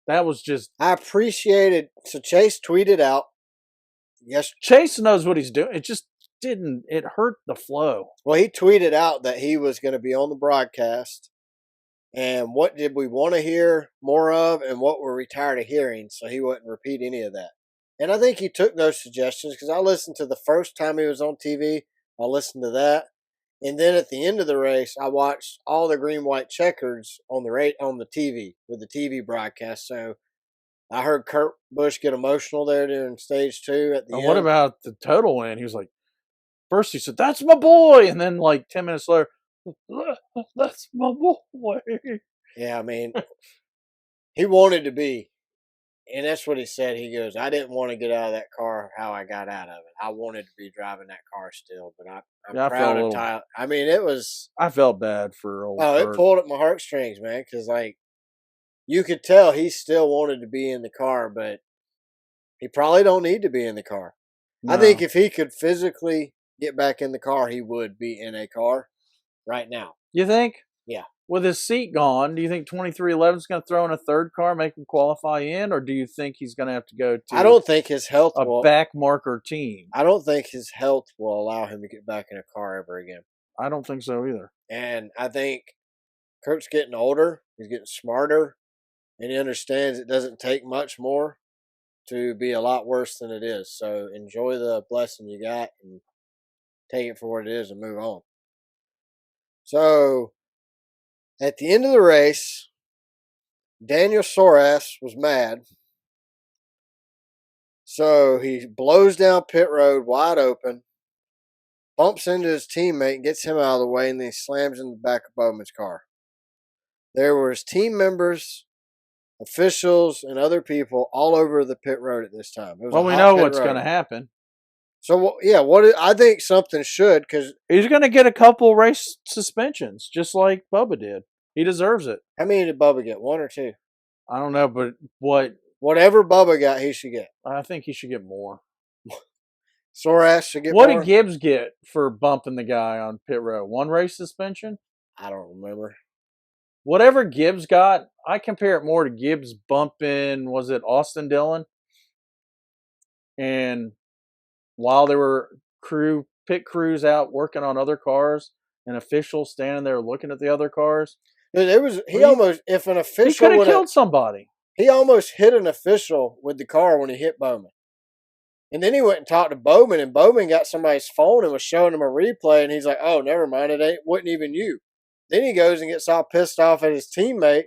B: That was just.
A: I appreciated. So Chase tweeted out. Yes.
B: Chase knows what he's doing. It just didn't. It hurt the flow.
A: Well, he tweeted out that he was going to be on the broadcast. And what did we want to hear more of and what were we tired of hearing? So he wouldn't repeat any of that. And I think he took those suggestions because I listened to the first time he was on TV. I listened to that. And then at the end of the race, I watched all the green, white checkers on the TV with the TV broadcast. So I heard Kurt Busch get emotional there during stage 2 at the
B: And
A: end.
B: what about the total win? He was like, first he said, "That's my boy," and then like 10 minutes later, "That's my boy."
A: Yeah, I mean, he wanted to be. And that's what he said. He goes, I didn't want to get out of that car how I got out of it. I wanted to be driving that car still, but I'm proud of Tyler. I mean, it was.
B: I felt bad for old
A: Kurt. It pulled at my heartstrings, man, because, like, you could tell he still wanted to be in the car, but he probably don't need to be in the car. No. I think if he could physically get back in the car, he would be in a car right now.
B: You think?
A: Yeah.
B: With his seat gone, do you think 2311 is going to throw in a third car, make him qualify in, or do you think he's going to have to go to?
A: I don't think his health
B: will back marker team.
A: I don't think his health will allow him to get back in a car ever again.
B: I don't think so either.
A: And I think Kurt's getting older. He's getting smarter, and he understands it doesn't take much more to be a lot worse than it is. So enjoy the blessing you got and take it for what it is and move on. So at the end of the race, Daniel Soras was mad. So he blows down pit road wide open, bumps into his teammate, gets him out of the way, and then he slams in the back of Bowman's car. There were his team members, officials, and other people all over the pit road at this time.
B: Well, we know what's going to happen.
A: So, yeah, I think something should, because
B: he's going to get a couple race suspensions, just like Bubba did. He deserves it.
A: How many did Bubba get? 1 or 2?
B: I don't know, but
A: whatever Bubba got, he should get.
B: I think he should get more.
A: Soras should get more.
B: What did Gibbs get for bumping the guy on pit road? 1 race suspension?
A: I don't remember.
B: Whatever Gibbs got, I compare it more to Gibbs bumping, was it Austin Dillon? And while there were pit crews out working on other cars and officials standing there looking at the other cars.
A: If an official
B: he could have killed somebody.
A: He almost hit an official with the car when he hit Bowman. And then he went and talked to Bowman, and Bowman got somebody's phone and was showing him a replay, and he's like, oh, never mind, wasn't even you. Then he goes and gets all pissed off at his teammate,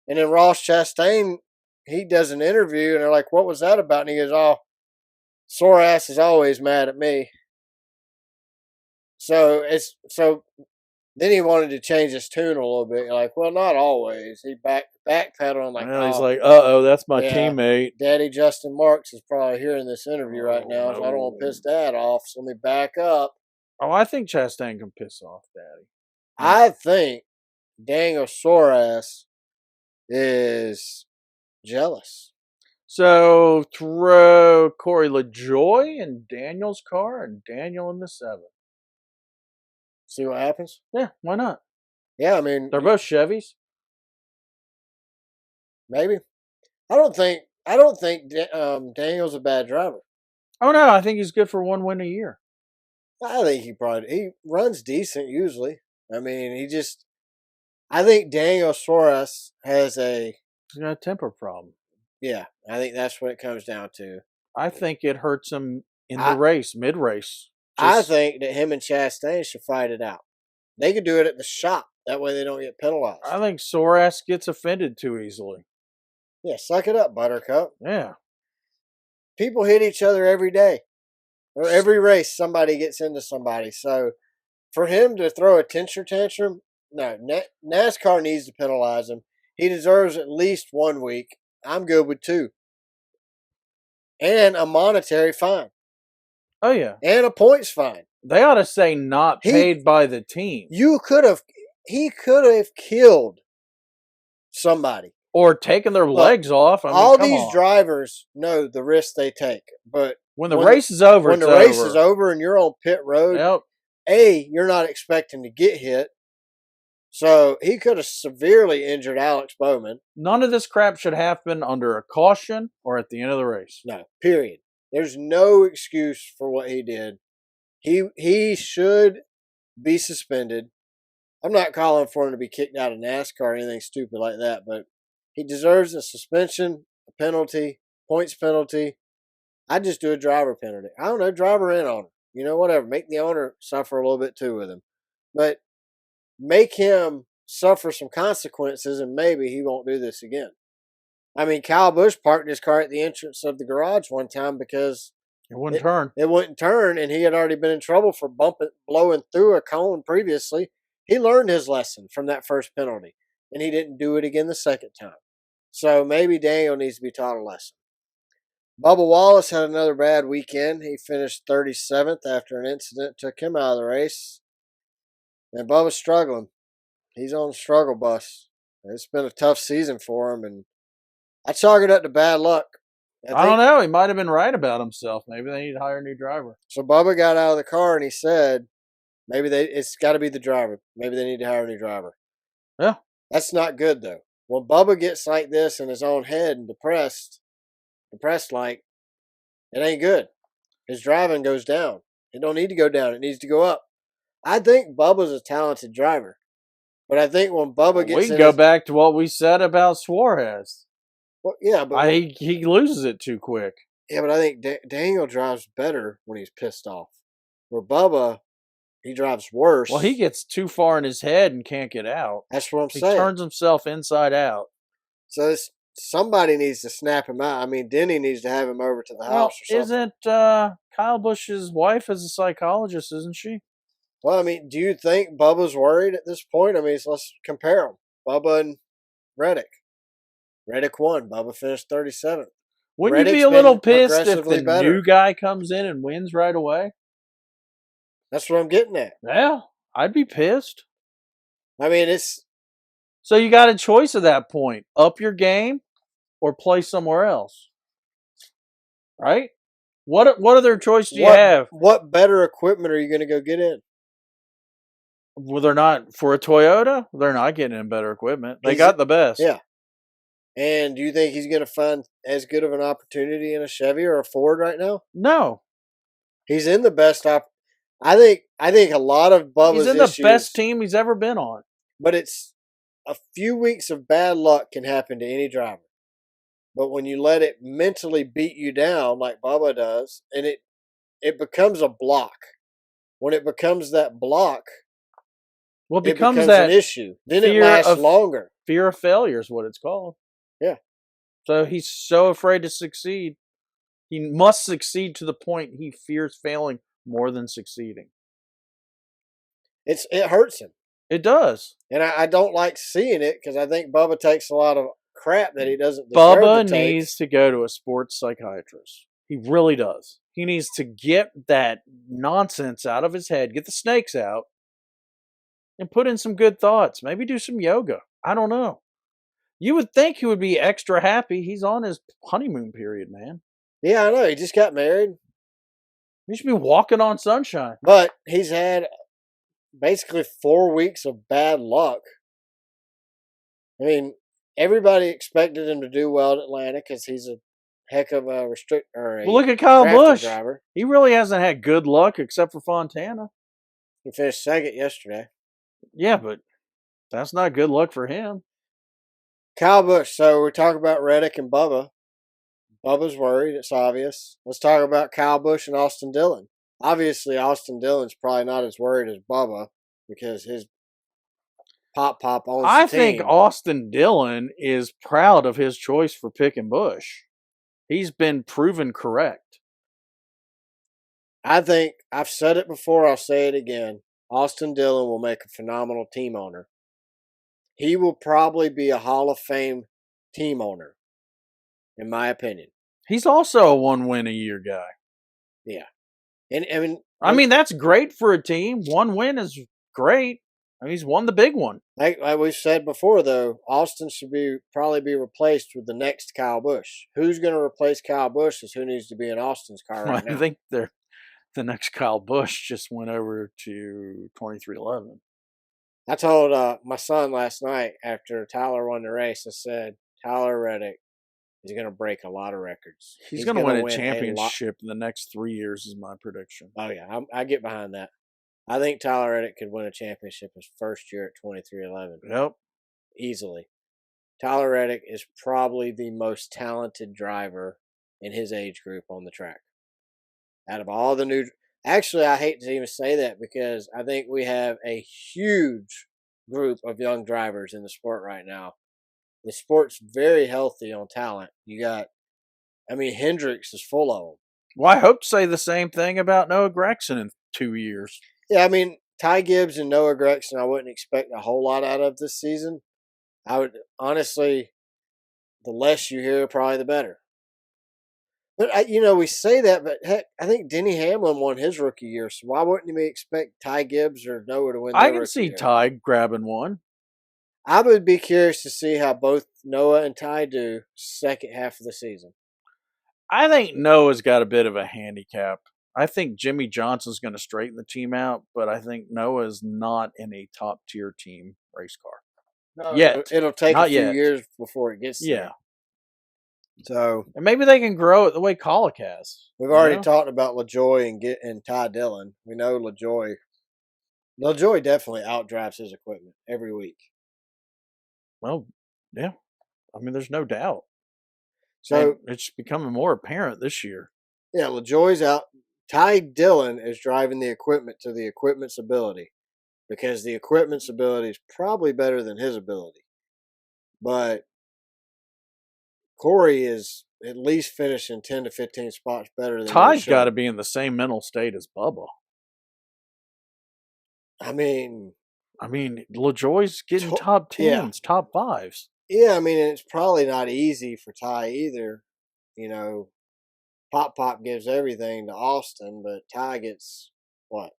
A: and then Ross Chastain, he does an interview, and they're like, what was that about? And he goes, oh, sore ass is always mad at me. So then he wanted to change his tune a little bit. You're like, well, not always. He backpedaled on like,
B: well, he's like, uh-oh, that's my teammate.
A: Daddy Justin Marks is probably hearing this interview right now, so I don't want to piss Dad off, so let me back up.
B: Oh, I think Chastain can piss off Daddy.
A: I think Daniel Soras is jealous.
B: So throw Corey LaJoie in Daniel's car and Daniel in the 7.
A: See what happens.
B: Yeah, why not?
A: Yeah, I mean,
B: They're both Chevys.
A: maybe. I don't think Daniel's a bad driver.
B: Oh no, I think he's good for 1 win a year.
A: I think he runs decent usually. I mean, I think Daniel Suarez has
B: He's got a temper problem.
A: I think that's what it comes down to.
B: I think it hurts him in the race, mid race.
A: I think that him and Chastain should fight it out. They could do it at the shop. That way they don't get penalized.
B: I think Suarez gets offended too easily.
A: Yeah, suck it up, Buttercup.
B: Yeah.
A: People hit each other every day. Or every race, somebody gets into somebody. So for him to throw a temper tantrum, no. NASCAR needs to penalize him. He deserves at least 1 week. I'm good with 2. And a monetary fine.
B: Oh, yeah.
A: And a points fine.
B: They ought to say not paid by the team.
A: He could have killed somebody.
B: Or taken their legs off. I mean,
A: all these drivers know the risk they take. But
B: when the race is over,
A: when the race is over and you're on pit road, you're not expecting to get hit. So he could have severely injured Alex Bowman.
B: None of this crap should happen under a caution or at the end of the race.
A: No, period. There's no excuse for what he did. He should be suspended. I'm not calling for him to be kicked out of NASCAR or anything stupid like that, but he deserves a suspension, a penalty, points penalty. I'd just do a driver penalty. I don't know, driver and owner. Whatever. Make the owner suffer a little bit too with him. But make him suffer some consequences and maybe he won't do this again. I mean, Kyle Busch parked his car at the entrance of the garage one time because
B: it wouldn't turn.
A: It wouldn't turn, and he had already been in trouble for blowing through a cone previously. He learned his lesson from that first penalty, and he didn't do it again the second time. So maybe Daniel needs to be taught a lesson. Bubba Wallace had another bad weekend. He finished 37th after an incident took him out of the race. And Bubba's struggling. He's on the struggle bus. It's been a tough season for him, and I chalk it up to bad luck.
B: I don't know. He might have been right about himself. Maybe they need to hire a new driver.
A: So Bubba got out of the car and he said, maybe it's got to be the driver. Maybe they need to hire a new driver.
B: Yeah.
A: That's not good, though. When Bubba gets like this in his own head and depressed like, it ain't good. His driving goes down. It don't need to go down. It needs to go up. I think Bubba's a talented driver. But I think when Bubba gets
B: we can go back to what we said about Suarez.
A: Well, yeah, but
B: he loses it too quick.
A: Yeah, but I think Daniel drives better when he's pissed off. Where Bubba, he drives worse.
B: Well, he gets too far in his head and can't get out.
A: That's what I'm saying.
B: He turns himself inside out.
A: So somebody needs to snap him out. I mean, Denny needs to have him over to the house or something.
B: Isn't Kyle Busch's wife is a psychologist, isn't she?
A: Well, I mean, do you think Bubba's worried at this point? I mean, let's compare them. Bubba and Reddick. Reddick won. Bubba finished 37th.
B: Wouldn't you be a little pissed if the new guy comes in and wins right away?
A: That's what I'm getting at.
B: Yeah, I'd be pissed.
A: I mean, it's...
B: So you got a choice at that point. Up your game or play somewhere else. Right? What other choice do you have?
A: What better equipment are you going to go get in?
B: Well, they're not... For a Toyota, they're not getting in better equipment. They got the best.
A: Yeah. And do you think he's going to find as good of an opportunity in a Chevy or a Ford right now?
B: No.
A: He's in the best I think a lot of Bubba's
B: He's in the best team he's ever been on.
A: But it's a few weeks of bad luck can happen to any driver. But when you let it mentally beat you down like Bubba does, and it becomes a block. When it becomes that block,
B: it becomes that
A: an issue. Then it lasts longer.
B: Fear of failure is what it's called.
A: Yeah.
B: So he's so afraid to succeed. He must succeed to the point he fears failing more than succeeding.
A: It hurts him.
B: It does.
A: And I don't like seeing it because I think Bubba takes a lot of crap that he doesn't deserve
B: Bubba
A: to take.
B: needs to go to a sports psychiatrist. He really does. He needs to get that nonsense out of his head, get the snakes out, and put in some good thoughts. Maybe do some yoga. I don't know. You would think he would be extra happy. He's on his honeymoon period, man.
A: Yeah, I know. He just got married.
B: He should be walking on sunshine.
A: But he's had basically 4 weeks of bad luck. I mean, everybody expected him to do well at Atlanta because he's a heck of a
B: Well, look at Kyle
A: drafting
B: Busch.
A: driver.
B: He really hasn't had good luck except for Fontana.
A: He finished second yesterday.
B: Yeah, but that's not good luck for him.
A: Kyle Busch. So we're talking about Reddick and Bubba. Bubba's worried. It's obvious. Let's talk about Kyle Busch and Austin Dillon. Obviously, Austin Dillon's probably not as worried as Bubba because his Pop owns the team.
B: I think Austin Dillon is proud of his choice for picking Busch. He's been proven correct.
A: I think I've said it before. I'll say it again. Austin Dillon will make a phenomenal team owner. He will probably be a Hall of Fame team owner, in my opinion.
B: He's also a 1-win-a-year guy.
A: Yeah. And
B: I mean, that's great for a team. 1 win is great. I mean, he's won the big one.
A: Like we've said before, though, Austin should probably be replaced with the next Kyle Busch. Who's going to replace Kyle Busch is who needs to be in Austin's car right now.
B: I think the next Kyle Busch just went over to 2311.
A: I told my son last night after Tyler won the race, I said, Tyler Reddick is going to break a lot of records.
B: He's going to win a championship in the next 3 years is my prediction.
A: Oh, yeah. I get behind that. I think Tyler Reddick could win a championship his first year at 2311.
B: Yep.
A: Easily. Tyler Reddick is probably the most talented driver in his age group on the track. Out of all the new... Actually, I hate to even say that because I think we have a huge group of young drivers in the sport right now. The sport's very healthy on talent. Hendricks is full of them.
B: Well, I hope to say the same thing about Noah Gragson in 2 years.
A: Yeah, Ty Gibbs and Noah Gragson, I wouldn't expect a whole lot out of this season. I would, honestly, the less you hear, probably the better. But, we say that, but heck, I think Denny Hamlin won his rookie year, so why wouldn't we expect Ty Gibbs or Noah to win their
B: I can
A: rookie
B: see
A: year?
B: Ty grabbing one.
A: I would be curious to see how both Noah and Ty do second half of the season.
B: I think Noah's got a bit of a handicap. I think Jimmy Johnson's going to straighten the team out, but I think Noah's not in a top-tier team race car.
A: No,
B: yet.
A: It'll take
B: Not
A: a few
B: yet.
A: years before it gets there.
B: Yeah.
A: So,
B: and maybe they can grow it the way Colic has.
A: We've already talked about LaJoie and Ty Dillon. We know LaJoie definitely outdrives his equipment every week.
B: Well, yeah. There's no doubt.
A: So
B: and it's becoming more apparent this year.
A: Yeah, LaJoie's out. Ty Dillon is driving the equipment to the equipment's ability because the equipment's ability is probably better than his ability. But Corey is at least finishing 10 to 15 spots better than
B: Ty's got to be in the same mental state as Bubba. LaJoie's getting top 10s, top 5s.
A: Yeah, it's probably not easy for Ty either. Pop gives everything to Austin, but Ty gets what?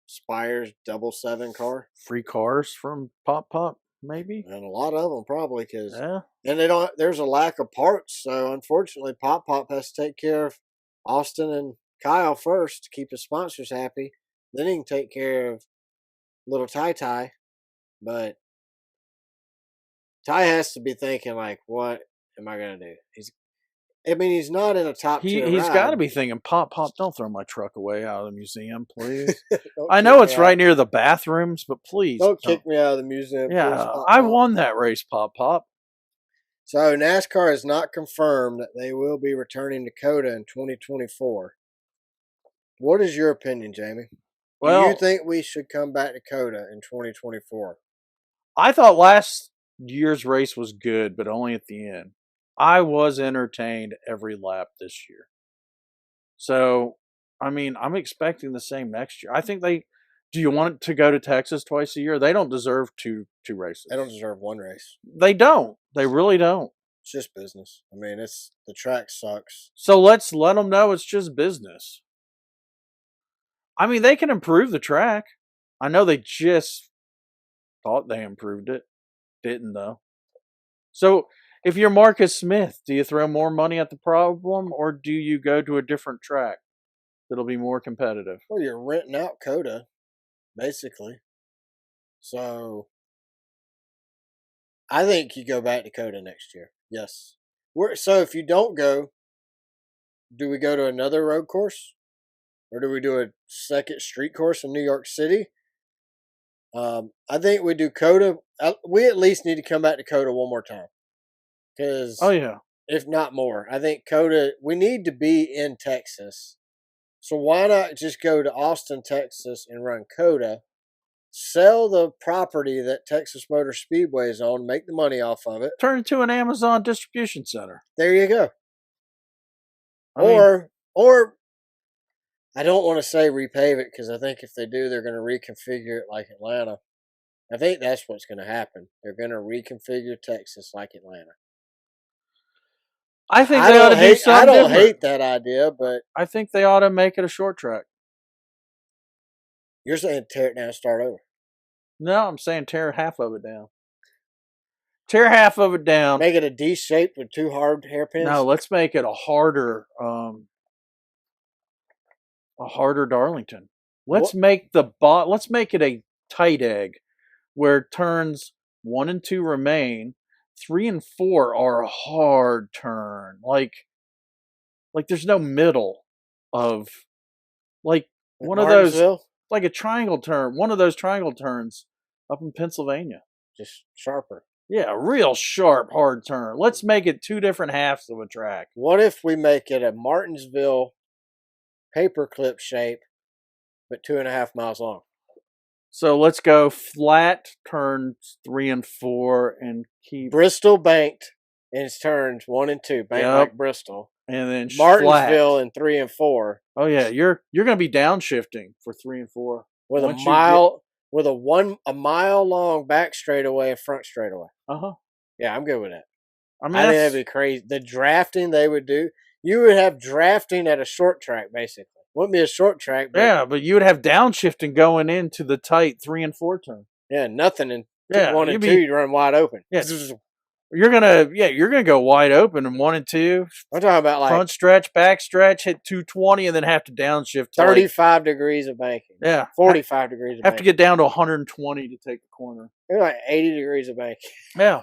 A: Spire's 777 car?
B: Free cars from Pop, maybe?
A: And a lot of them probably because
B: yeah.
A: And there's a lack of parts, so unfortunately Pop has to take care of Austin and Kyle first to keep his sponsors happy. Then he can take care of little Ty. But Ty has to be thinking like, what am I gonna do? He's not in a top tier.
B: He's got to be thinking, Pop, don't throw my truck away out of the museum, please. I know it's right near the bathrooms, but please
A: don't kick me out of the museum.
B: Yeah,
A: please,
B: I won that race, Pop.
A: So NASCAR has not confirmed that they will be returning to COTA in 2024. What is your opinion, Jamie? Do you think we should come back to COTA in 2024?
B: I thought last year's race was good, but only at the end. I was entertained every lap this year. So, I'm expecting the same next year. I think do you want to go to Texas twice a year? They don't deserve two races.
A: They don't deserve one race.
B: They don't. They really don't.
A: It's just business. The track sucks.
B: So let's let them know it's just business. They can improve the track. I know they just thought they improved it. Didn't, though. So, if you're Marcus Smith, do you throw more money at the problem, or do you go to a different track that'll be more competitive?
A: Well, you're renting out COTA, basically. So I think you go back to COTA next year. Yes. So if you don't go, do we go to another road course? Or do we do a second street course in New York City? I think we do COTA. We at least need to come back to COTA one more time.
B: Oh
A: Because
B: yeah,
A: if not more, I think COTA, we need to be in Texas. So why not just go to Austin, Texas and run COTA? Sell the property that Texas Motor Speedway is on, make the money off of it.
B: turn it into an Amazon distribution center.
A: There you go.
B: I mean,
A: Or I don't want to say repave it because I think if they do, they're going to reconfigure it like Atlanta. I think that's what's going to happen. They're going to reconfigure Texas like Atlanta.
B: I think they ought to do something
A: I don't
B: different.
A: hate that idea, but
B: I think they ought to make it a short track.
A: you're saying tear it down and start over.
B: No, I'm saying tear half of it down. Tear half of it down.
A: Make it a D shape with two hard hairpins.
B: No, let's make it a harder Darlington. Let's make it a tight egg where turns 1 and 2 remain. 3 and 4 are a hard turn. Like there's no middle of like one of those, like a triangle turn, one of those triangle turns up in Pennsylvania.
A: Just sharper.
B: Yeah, a real sharp, hard turn. Let's make it two different halves of a track.
A: What if we make it a Martinsville paperclip shape, but 2.5 miles long?
B: So let's go flat turns 3 and 4 and keep
A: Bristol banked in its turns 1 and 2, banked like Bristol.
B: And then
A: Martinsville
B: flat.
A: in 3 and 4.
B: Oh yeah, you're going to be downshifting for 3 and 4
A: with a mile long back straightaway and front straightaway. Yeah, I'm good with that. I think that'd be crazy. The drafting they would do, you would have drafting at a short track basically. Wouldn't be a short track.
B: But you would have downshifting going into the tight 3 and 4 turn.
A: Yeah, nothing in 1 and 2. You run wide open.
B: Yeah, you're gonna go wide open in 1 and 2.
A: I'm talking about like
B: front stretch, back stretch, hit 220, and then have to downshift.
A: 35 degrees of banking.
B: Yeah,
A: 45 degrees.
B: Have to get down to 120 to take the corner.
A: They're like 80 degrees of banking.
B: Yeah.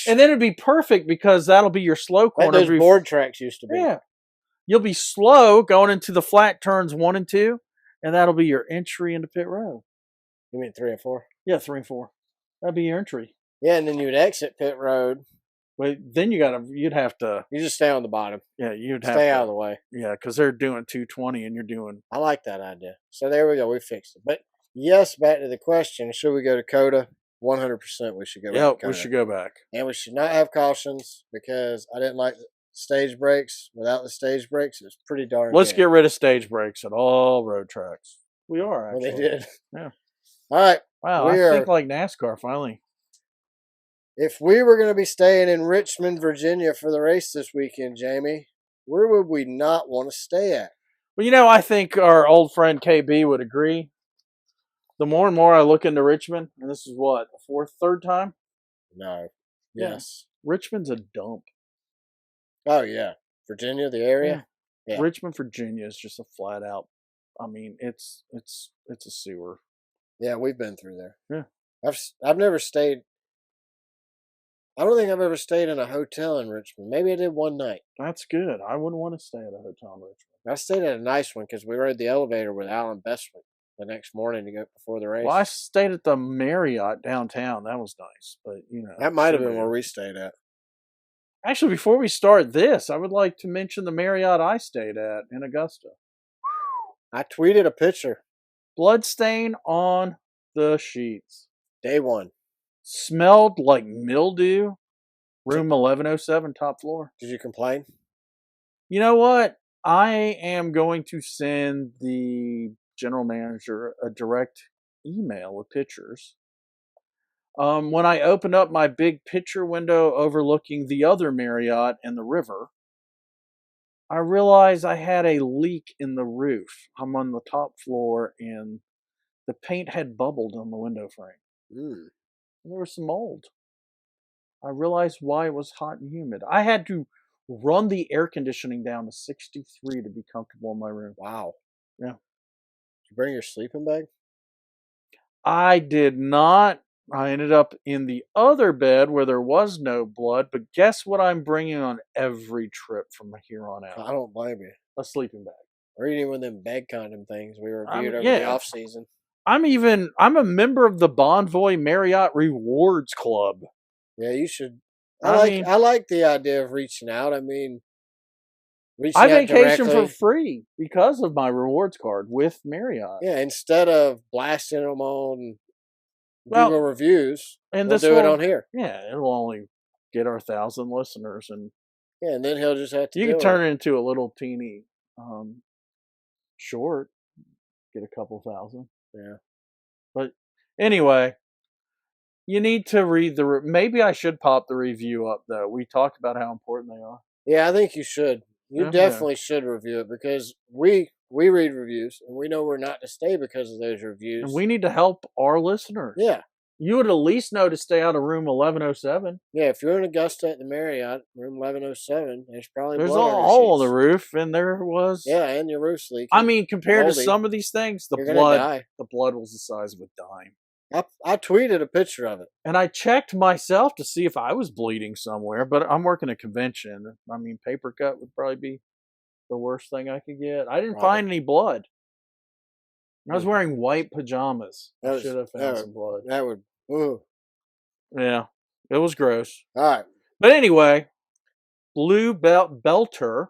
B: And then it'd be perfect because that'll be your slow corner.
A: Like those board tracks used to be.
B: Yeah. You'll be slow going into the flat turns 1 and 2, and that'll be your entry into pit road.
A: You mean 3 and 4?
B: Yeah, 3 and 4. That'd be your entry.
A: Yeah, and then you would exit pit road.
B: But then you'd have to.
A: You just stay on the bottom.
B: Yeah, you'd
A: have to stay out of the way.
B: Yeah, because they're doing 220 and you're doing.
A: I like that idea. So there we go. We fixed it. But yes, back to the question: should we go to COTA? 100%. We should go.
B: Yeah, we should go back.
A: And we should not have cautions because I didn't like the stage brakes. Without the stage brakes, it's pretty darn.
B: Let's get rid of stage brakes at all road tracks. We are actually.
A: Well, they did.
B: Yeah.
A: All right.
B: Wow, I think like NASCAR finally.
A: If we were going to be staying in Richmond, Virginia for the race this weekend, Jamie, where would we not want to stay at?
B: Well, I think our old friend KB would agree. The more and more I look into Richmond, and this is what, the third time?
A: No. Yes.
B: Yeah. Richmond's a dump.
A: Oh, yeah. Virginia, the area?
B: Yeah. Richmond, Virginia is just a flat out. I mean, it's a sewer.
A: Yeah, we've been through there.
B: Yeah.
A: I've never stayed. I don't think I've ever stayed in a hotel in Richmond. Maybe I did one night.
B: That's good. I wouldn't want to stay at a hotel in Richmond.
A: I stayed at a nice one because we rode the elevator with Alan Bestwick the next morning to go before the race.
B: Well, I stayed at the Marriott downtown. That was nice, but
A: that might have been where we stayed at.
B: Actually, before we start this, I would like to mention the Marriott I stayed at in Augusta.
A: I tweeted a picture.
B: Bloodstain on the sheets.
A: Day one.
B: Smelled like mildew. Room 1107, top floor.
A: Did you complain?
B: You know what? I am going to send the general manager a direct email with pictures. When I opened up my big picture window overlooking the other Marriott and the river, I realized I had a leak in the roof. I'm on the top floor and the paint had bubbled on the window frame.
A: Mm.
B: There was some mold. I realized why it was hot and humid. I had to run the air conditioning down to 63 to be comfortable in my room.
A: Wow.
B: Yeah.
A: Did you bring your sleeping bag?
B: I did not. I ended up in the other bed where there was no blood, but guess what I'm bringing on every trip from here on out?
A: I don't blame you.
B: A sleeping bag.
A: Or even with them bed condom things we reviewed over the
B: Yeah.
A: off season.
B: I'm a member of the Bonvoy Marriott Rewards Club.
A: Yeah, you should.
B: I
A: like the idea of reaching out. I mean, reaching
B: I
A: out
B: vacation for
A: directly.
B: free because of my rewards card with Marriott.
A: Yeah, instead of blasting them on
B: Well,
A: Google reviews,
B: and
A: we'll
B: this
A: do it
B: will,
A: on here.
B: yeah, it'll only get our 1,000 listeners, and
A: Yeah, and then he'll just have to
B: you
A: deal
B: can turn
A: with
B: it into a little teeny short, get a couple thousand.
A: Yeah.
B: But anyway, you need to read the. Maybe I should pop the review up though. We talked about how important they are.
A: Yeah, I think you should. You
B: Yeah.
A: definitely should review it because we read reviews and we know we're not to stay because of those reviews.
B: And we need to help our listeners.
A: Yeah.
B: You would at least know to stay out of room 1107.
A: Yeah, if you're in Augusta at the Marriott, room 1107, there's probably
B: There's a
A: blood on your
B: hole in the
A: sheets.
B: roof, and there was.
A: Yeah, and your roof's leaking.
B: I mean, compared to
A: moldy.
B: some of these things,
A: You're gonna die.
B: the blood was the size of a dime.
A: I tweeted a picture of it.
B: And I checked myself to see if I was bleeding somewhere, but I'm working a convention. I mean, paper cut would probably be the worst thing I could get. I didn't find any blood. I was wearing white pajamas. I should have found some blood.
A: That would. Ooh.
B: Yeah, it was gross.
A: All right.
B: But anyway, Blue Belter,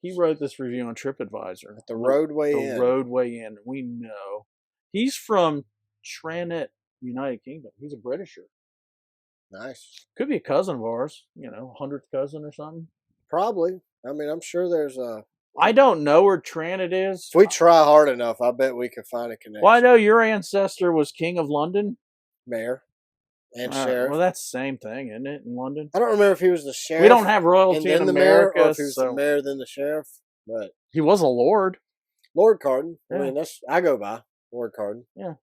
B: he wrote this review on TripAdvisor.
A: At the Roadway Inn.
B: The Roadway Inn. We know. He's from Tranent, United Kingdom. He's a Britisher.
A: Nice.
B: Could be a cousin of ours. 100th cousin or something.
A: Probably. I mean, I'm sure there's a.
B: I don't know where Tranent is.
A: If we try hard enough, I bet we could find a connection.
B: Well, I know your ancestor was King of London.
A: Mayor and sheriff.
B: Well, that's the same thing, isn't it, in London?
A: I don't remember if he was the sheriff.
B: We don't have royalty in
A: the
B: America.
A: Mayor, or if he was the mayor then the sheriff. But
B: he was a lord.
A: Lord Carden.
B: Yeah.
A: I mean, I go by Lord Carden.
B: Yeah.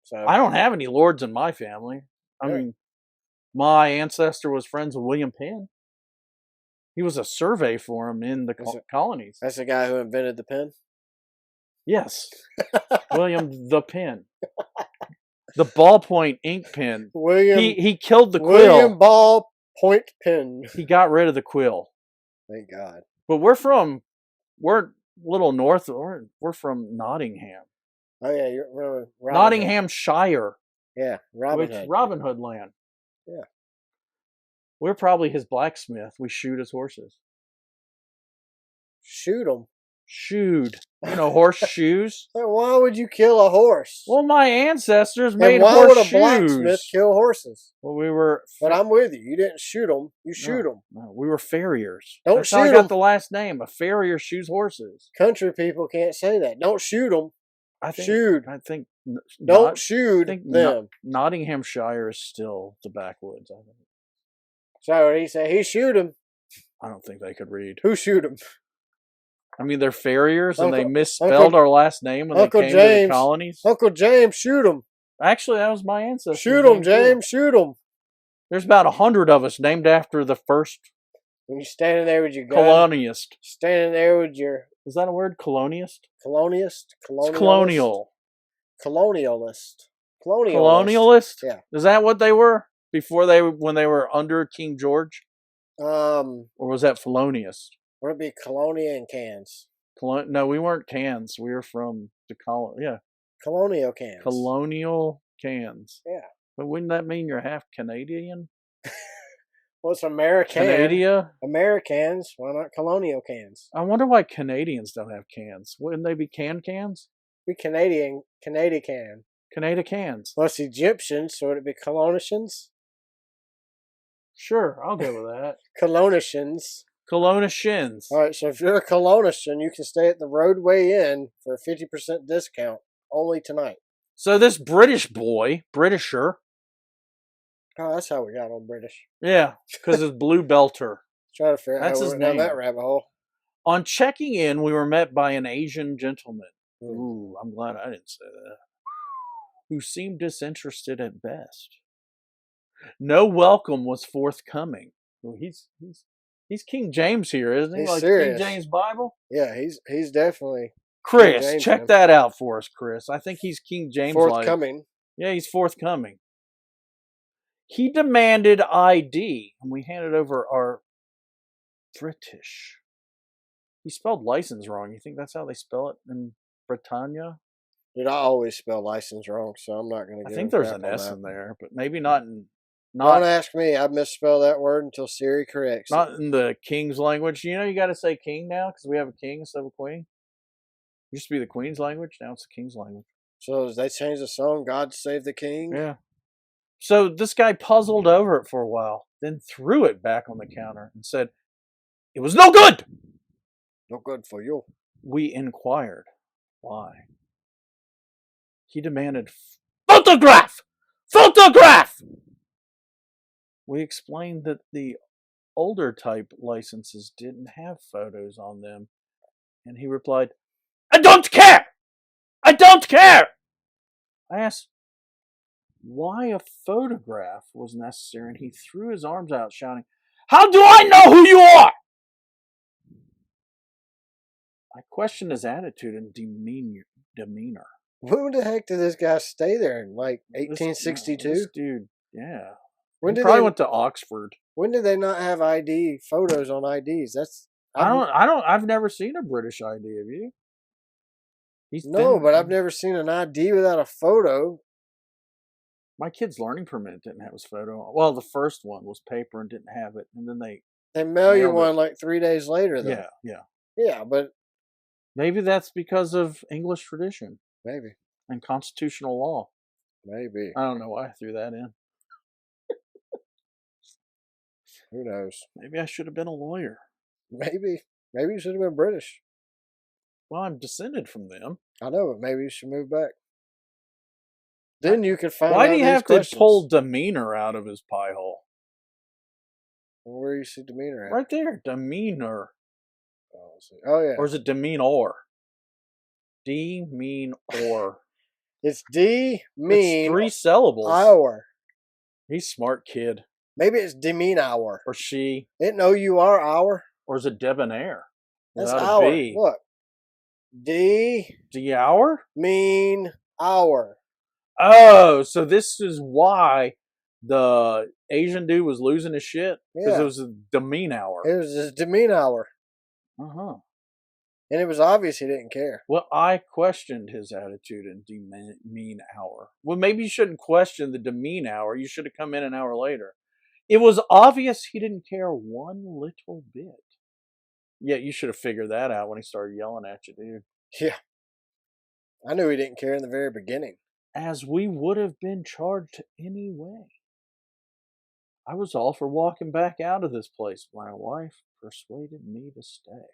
A: So
B: I don't have any lords in my family. I mean, my ancestor was friends with William Penn. He was a survey for him in the colonies.
A: That's the guy who invented the pen?
B: Yes. William the Pen. The ballpoint ink pen. He killed the quill.
A: William Ballpoint Pen.
B: He got rid of the quill.
A: Thank God.
B: But we're a little north. We're from Nottingham.
A: Oh yeah, you're
B: Nottinghamshire.
A: Yeah, Robin Hood.
B: Robin Hood land.
A: Yeah.
B: We're probably his blacksmith. We shoot his horses.
A: Shoot them.
B: Shoot. Horseshoes.
A: Why would you kill a horse?
B: Well, my ancestors made
A: horseshoes. Why would a blacksmith
B: shoes.
A: kill horses?
B: Well,
A: But I'm with you. You didn't shoot them. You shoot them.
B: No, we were farriers.
A: Don't
B: That's
A: shoot
B: how I
A: them.
B: got the last name. A farrier shoes horses.
A: Country people can't say that. Don't shoot them.
B: Shoot. I think.
A: Don't shoot them.
B: Nottinghamshire is still the backwoods. I think.
A: So what did he say? He shoot him.
B: I don't think they could read.
A: Who shoot him?
B: I mean, they're farriers, and they misspelled our last name when they came to the colonies.
A: Uncle James, shoot him.
B: Actually, that was my ancestor.
A: Shoot him, James. Shoot him.
B: There's about 100 of us named after the first.
A: When you're standing there with your gun.
B: Colonialist.
A: Standing there with your.
B: Is that a word? Colonialist?
A: Colonialist?
B: It's colonial.
A: Colonialist.
B: Colonialist?
A: Yeah.
B: Is that what they were when they were under King George? Or was that felonious?
A: Would it be Colonia and cans?
B: No, we weren't cans. We were from the colony. Yeah.
A: Colonial cans.
B: Colonial cans.
A: Yeah.
B: But wouldn't that mean you're half Canadian?
A: Well, it's American.
B: Canada?
A: Americans. Why not colonial cans?
B: I wonder why Canadians don't have cans. Wouldn't they be cans?
A: Be Canadian can.
B: Canada cans.
A: Well, it's Egyptian, so would it be Colonicians?
B: Sure, I'll go with that.
A: Colonicians.
B: Colonicians.
A: All right, so if you're a Colonician, you can stay at the Roadway Inn for a 50% discount only tonight.
B: So this Britisher.
A: Oh, that's how we got on British.
B: Yeah, because it's Blue Belter.
A: Try to figure out how we went down that rabbit hole.
B: On checking in, we were met by an Asian gentleman. Ooh, I'm glad I didn't say that. Who seemed disinterested at best. No welcome was forthcoming. Well, he's King James here, isn't he?
A: He's
B: Like King
A: serious.
B: James Bible.
A: Yeah, he's definitely King
B: Chris,
A: James.
B: check that out for us, Chris. I think he's King James.
A: Forthcoming.
B: Yeah, he's forthcoming. He demanded ID, and we handed over our British. He spelled license wrong. You think that's how they spell it in Britannia?
A: Dude, I always spell license wrong, so I'm not going to.
B: I think there's an S in there, but maybe not in.
A: Don't ask me. I misspell that word until Siri corrects
B: Not
A: it.
B: in the king's language. You know, you got to say king now because we have a king instead of a queen. It used to be the queen's language. Now it's the king's language.
A: So they changed the song, God Save the King?
B: Yeah. So this guy puzzled over it for a while, then threw it back on the counter and said, "It was no good."
A: No good for you.
B: We inquired why. He demanded, "Photograph! Photograph!" We explained that the older type licenses didn't have photos on them, and he replied, "I don't care! I don't care!" I asked why a photograph was necessary, and he threw his arms out, shouting, "How do I know who you are?" I questioned his attitude and demeanor.
A: When the heck did this guy stay there? In like 1862?
B: This dude, yeah.
A: When
B: He
A: did
B: probably
A: they?
B: went to Oxford.
A: When did they not have ID photos on IDs?
B: I've never seen a British ID, have you?
A: But I've never seen an ID without a photo.
B: My kid's learning permit didn't have his photo. Well, the first one was paper and didn't have it, and then
A: they mail you one like 3 days later, though. Yeah, but
B: maybe that's because of English tradition.
A: Maybe.
B: And constitutional law.
A: Maybe.
B: I don't know why I threw that in.
A: Who knows?
B: Maybe I should have been a lawyer.
A: Maybe you should have been British.
B: Well, I'm descended from them.
A: I know, but maybe you should move back. Then you could find out.
B: Why do you have to pull demeanor out of his pie hole?
A: Where do you see demeanor at?
B: Right there, demeanor.
A: Oh yeah.
B: Or is it demeanor? Demeanor.
A: It's demean.
B: It's 3 syllables.
A: Hour.
B: He's a smart kid.
A: Maybe it's demean hour.
B: Or she.
A: Didn't know you are hour.
B: Or is it debonair?
A: That's hour. Look.
B: hour?
A: Mean hour.
B: Oh, so this is why the Asian dude was losing his shit? Because it was a demean hour.
A: It was his demean hour.
B: Uh-huh.
A: And it was obvious he didn't care.
B: Well, I questioned his attitude in demean hour. Well, maybe you shouldn't question the demean hour. You should have come in an hour later. It was obvious he didn't care one little bit. Yeah, you should have figured that out when he started yelling at you, dude.
A: Yeah. I knew he didn't care in the very beginning.
B: As we would have been charged anyway. I was all for walking back out of this place. My wife persuaded me to stay.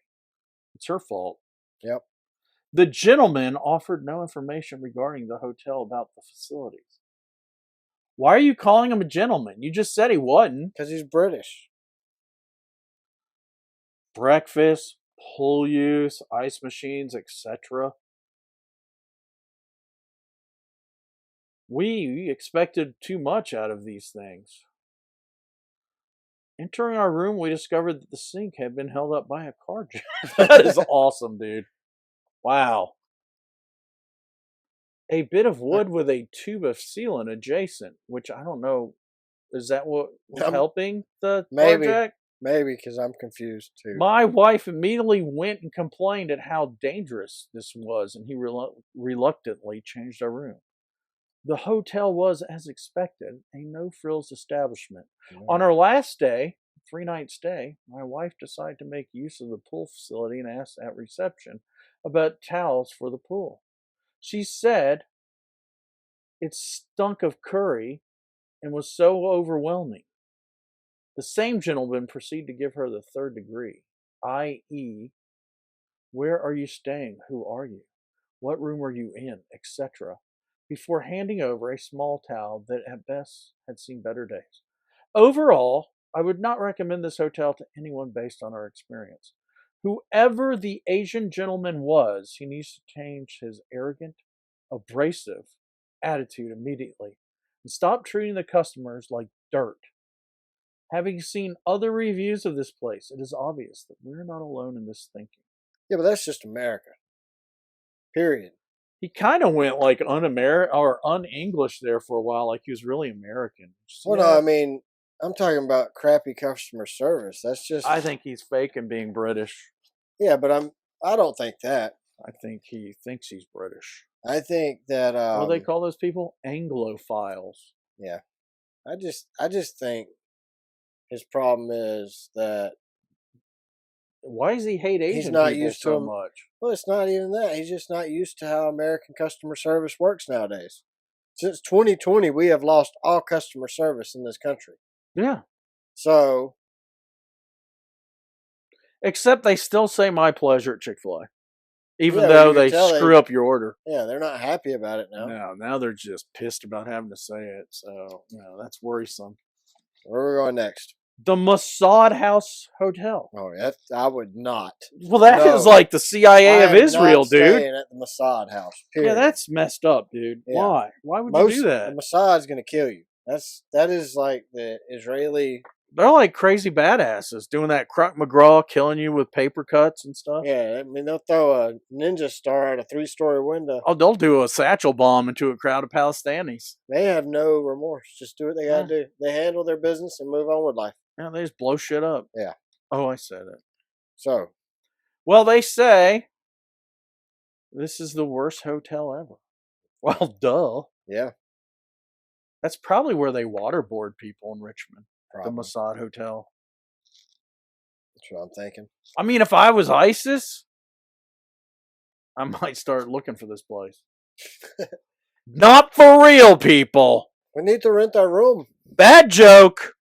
B: It's her fault.
A: Yep.
B: The gentleman offered no information regarding the hotel about the facilities. Why are you calling him a gentleman? You just said he wasn't.
A: Because he's British.
B: Breakfast, pool use, ice machines, etc. We expected too much out of these things. Entering our room, we discovered that the sink had been held up by a car jack. That is awesome, dude. Wow. A bit of wood with a tube of sealant adjacent, which I don't know. Is that what was helping the car jack?
A: Maybe, because I'm confused too.
B: My wife immediately went and complained at how dangerous this was, and he reluctantly changed our room. The hotel was, as expected, a no-frills establishment. On our last day, 3-night stay, my wife decided to make use of the pool facility and asked at reception about towels for the pool. She said it stunk of curry and was so overwhelming. The same gentleman proceeded to give her the 3rd degree, i.e., where are you staying? Who are you? What room are you in? Etc., before handing over a small towel that at best had seen better days. Overall, I would not recommend this hotel to anyone based on our experience. Whoever the Asian gentleman was, he needs to change his arrogant, abrasive attitude immediately. and stop treating the customers like dirt. Having seen other reviews of this place, it is obvious that we're not alone in this thinking.
A: Yeah, but that's just America. Period.
B: He kind of went like un-English there for a while, like he was really American.
A: Well, no, I mean, I'm talking about crappy customer service. That's just.
B: I think he's faking being British.
A: Yeah, but I don't think that.
B: I think he thinks he's British.
A: I think that.
B: What do they call those people? Anglophiles.
A: Yeah, I just think his problem is that.
B: Why does he hate Asian
A: He's not
B: people
A: used
B: so
A: to
B: much?
A: Well, it's not even that. He's just not used to how American customer service works nowadays. Since 2020, we have lost all customer service in this country.
B: Yeah.
A: So.
B: Except they still say "my pleasure" at Chick-fil-A. Even though they screw up your order.
A: Yeah, they're not happy about it now.
B: No, now they're just pissed about having to say it. So, that's worrisome.
A: Where are we going next?
B: The Mossad House Hotel.
A: Oh, yeah, I would not.
B: Well, that is like the CIA of Israel, dude.
A: Staying at the Mossad house. Period.
B: Yeah, that's messed up, dude. Yeah. Why? Why would you do that?
A: The Mossad's going to kill you. That is like the Israeli.
B: They're like crazy badasses doing that Croc McGraw, killing you with paper cuts and stuff.
A: Yeah, I mean, they'll throw a ninja star out a 3-story window.
B: Oh, they'll do a satchel bomb into a crowd of Palestinians.
A: They have no remorse. Just do what they got to do. They handle their business and move on with life.
B: Yeah, they just blow shit up.
A: Yeah.
B: Oh, I said it.
A: So.
B: Well, they say this is the worst hotel ever. Well, duh.
A: Yeah.
B: That's probably where they waterboard people in Richmond.
A: Probably.
B: The Mossad Hotel.
A: That's what I'm thinking.
B: I mean, if I was ISIS, I might start looking for this place. Not for real, people.
A: We need to rent our room.
B: Bad joke.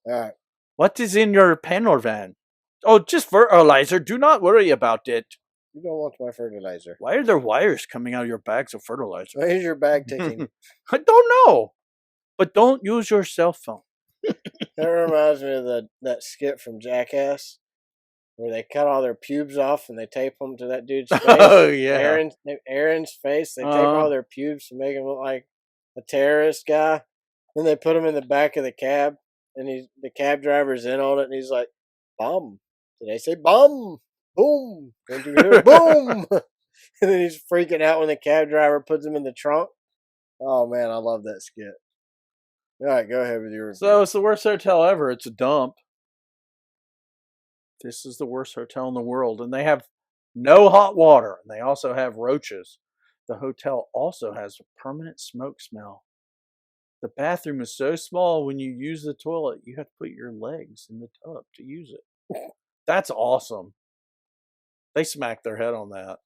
A: All right.
B: What is in your pen or van? Oh, just fertilizer. Do not worry about it.
A: You don't want my fertilizer.
B: Why are there wires coming out of your bags of fertilizer?
A: Why is your bag ticking?
B: I don't know. But don't use your cell phone.
A: That reminds me of that skit from Jackass where they cut all their pubes off and they tape them to that dude's face.
B: Oh, yeah.
A: Aaron's face. They tape all their pubes to make him look like a terrorist guy. Then they put him in the back of the cab, and the cab driver's in on it, and he's like, "Bomb." Did they say bomb? Boom. Don't you hear boom? And then he's freaking out when the cab driver puts him in the trunk. Oh, man, I love that skit. All right, go ahead with your review.
B: So it's the worst hotel ever. It's a dump. This is the worst hotel in the world. And they have no hot water. And they also have roaches. The hotel also has a permanent smoke smell. The bathroom is so small when you use the toilet, you have to put your legs in the tub to use it. That's awesome. They smacked their head on that.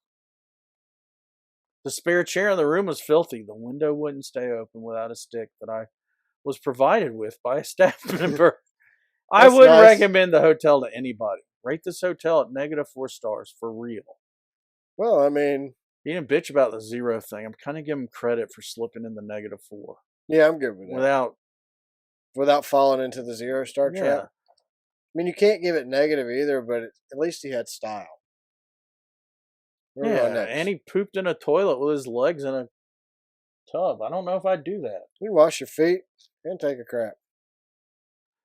B: The spare chair in the room was filthy. The window wouldn't stay open without a stick that I was provided with by a staff member. I wouldn't recommend the hotel to anybody. Rate this hotel at -4 stars for real.
A: Well, I mean,
B: he didn't bitch about the 0 thing. I'm kind of giving him credit for slipping in the -4.
A: Yeah, I'm good with that. Without falling into the 0-star trap. I mean, you can't give it negative either, but at least he had style.
B: And he pooped in a toilet with his legs in a tub. I don't know if I'd do that.
A: You wash your feet and take a crap.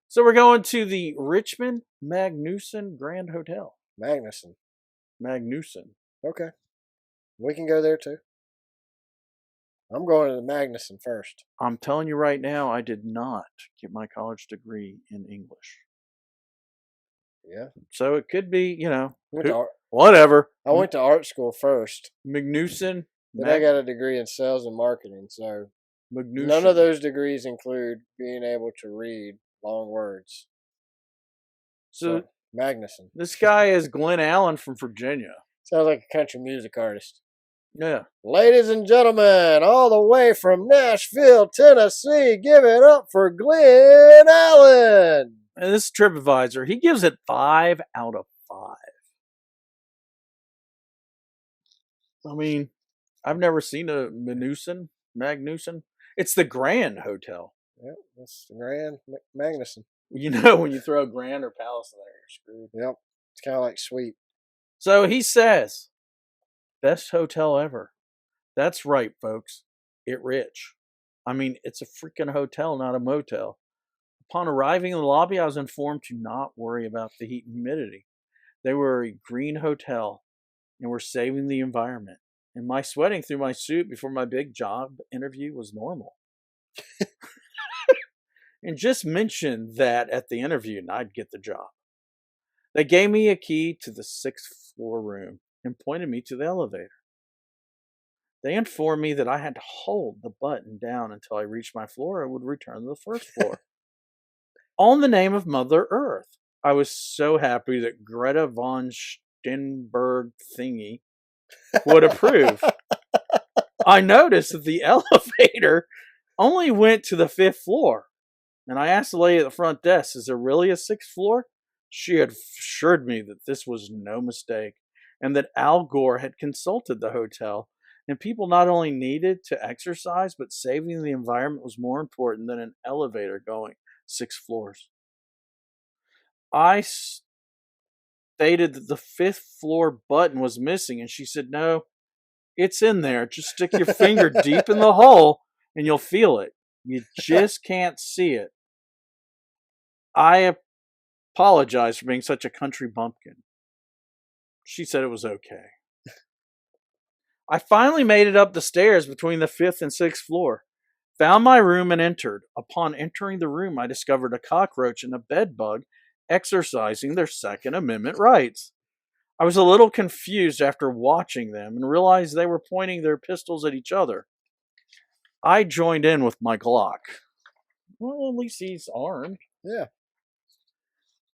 B: So we're going to the Richmond Magnuson Grand Hotel.
A: Magnuson.
B: Okay.
A: We can go there too. I'm going to the Magnuson first.
B: I'm telling you right now, I did not get my college degree in English.
A: Yeah.
B: So it could be,
A: whatever. I went to art school first.
B: Magnuson.
A: Then I got a degree in sales and marketing. So
B: Magnuson.
A: None of those degrees include being able to read long words. So Magnuson.
B: This guy is Glenn Allen from Virginia.
A: Sounds like a country music artist.
B: Yeah.
A: Ladies and gentlemen, all the way from Nashville, Tennessee, give it up for Glenn Allen.
B: And this is TripAdvisor. He gives it 5 out of 5. I mean, I've never seen a Magnuson. It's the Grand Hotel.
A: Yep, that's the Grand Magnuson.
B: You know, when you throw Grand or Palace in there, you're screwed.
A: Yep, it's kind of like Sweet.
B: So he says, best hotel ever. That's right, folks. It rich. I mean, it's a freaking hotel, not a motel. Upon arriving in the lobby, I was informed to not worry about the heat and humidity. They were a green hotel and were saving the environment. And my sweating through my suit before my big job interview was normal. And just mentioned that at the interview and I'd get the job. They gave me a key to the 6th floor room and pointed me to the elevator. They informed me that I had to hold the button down until I reached my floor and would return to the 1st floor. On the name of Mother Earth. I was so happy that Greta von Stenberg thingy would approve. I noticed that the elevator only went to the 5th floor. And I asked the lady at the front desk, is there really a 6th floor? She had assured me that this was no mistake and that Al Gore had consulted the hotel and people not only needed to exercise, but saving the environment was more important than an elevator going 6 floors. I stated that the 5th floor button was missing, and she said, no, it's in there. Just stick your finger deep in the hole and you'll feel it. You just can't see it. I apologize for being such a country bumpkin. She said it was okay. I finally made it up the stairs between the 5th and 6th floor, found my room and entered. Upon entering the room, I discovered a cockroach and a bedbug exercising their Second Amendment rights. I was a little confused after watching them and realized they were pointing their pistols at each other. I joined in with my Glock. Well, at least he's armed.
A: Yeah.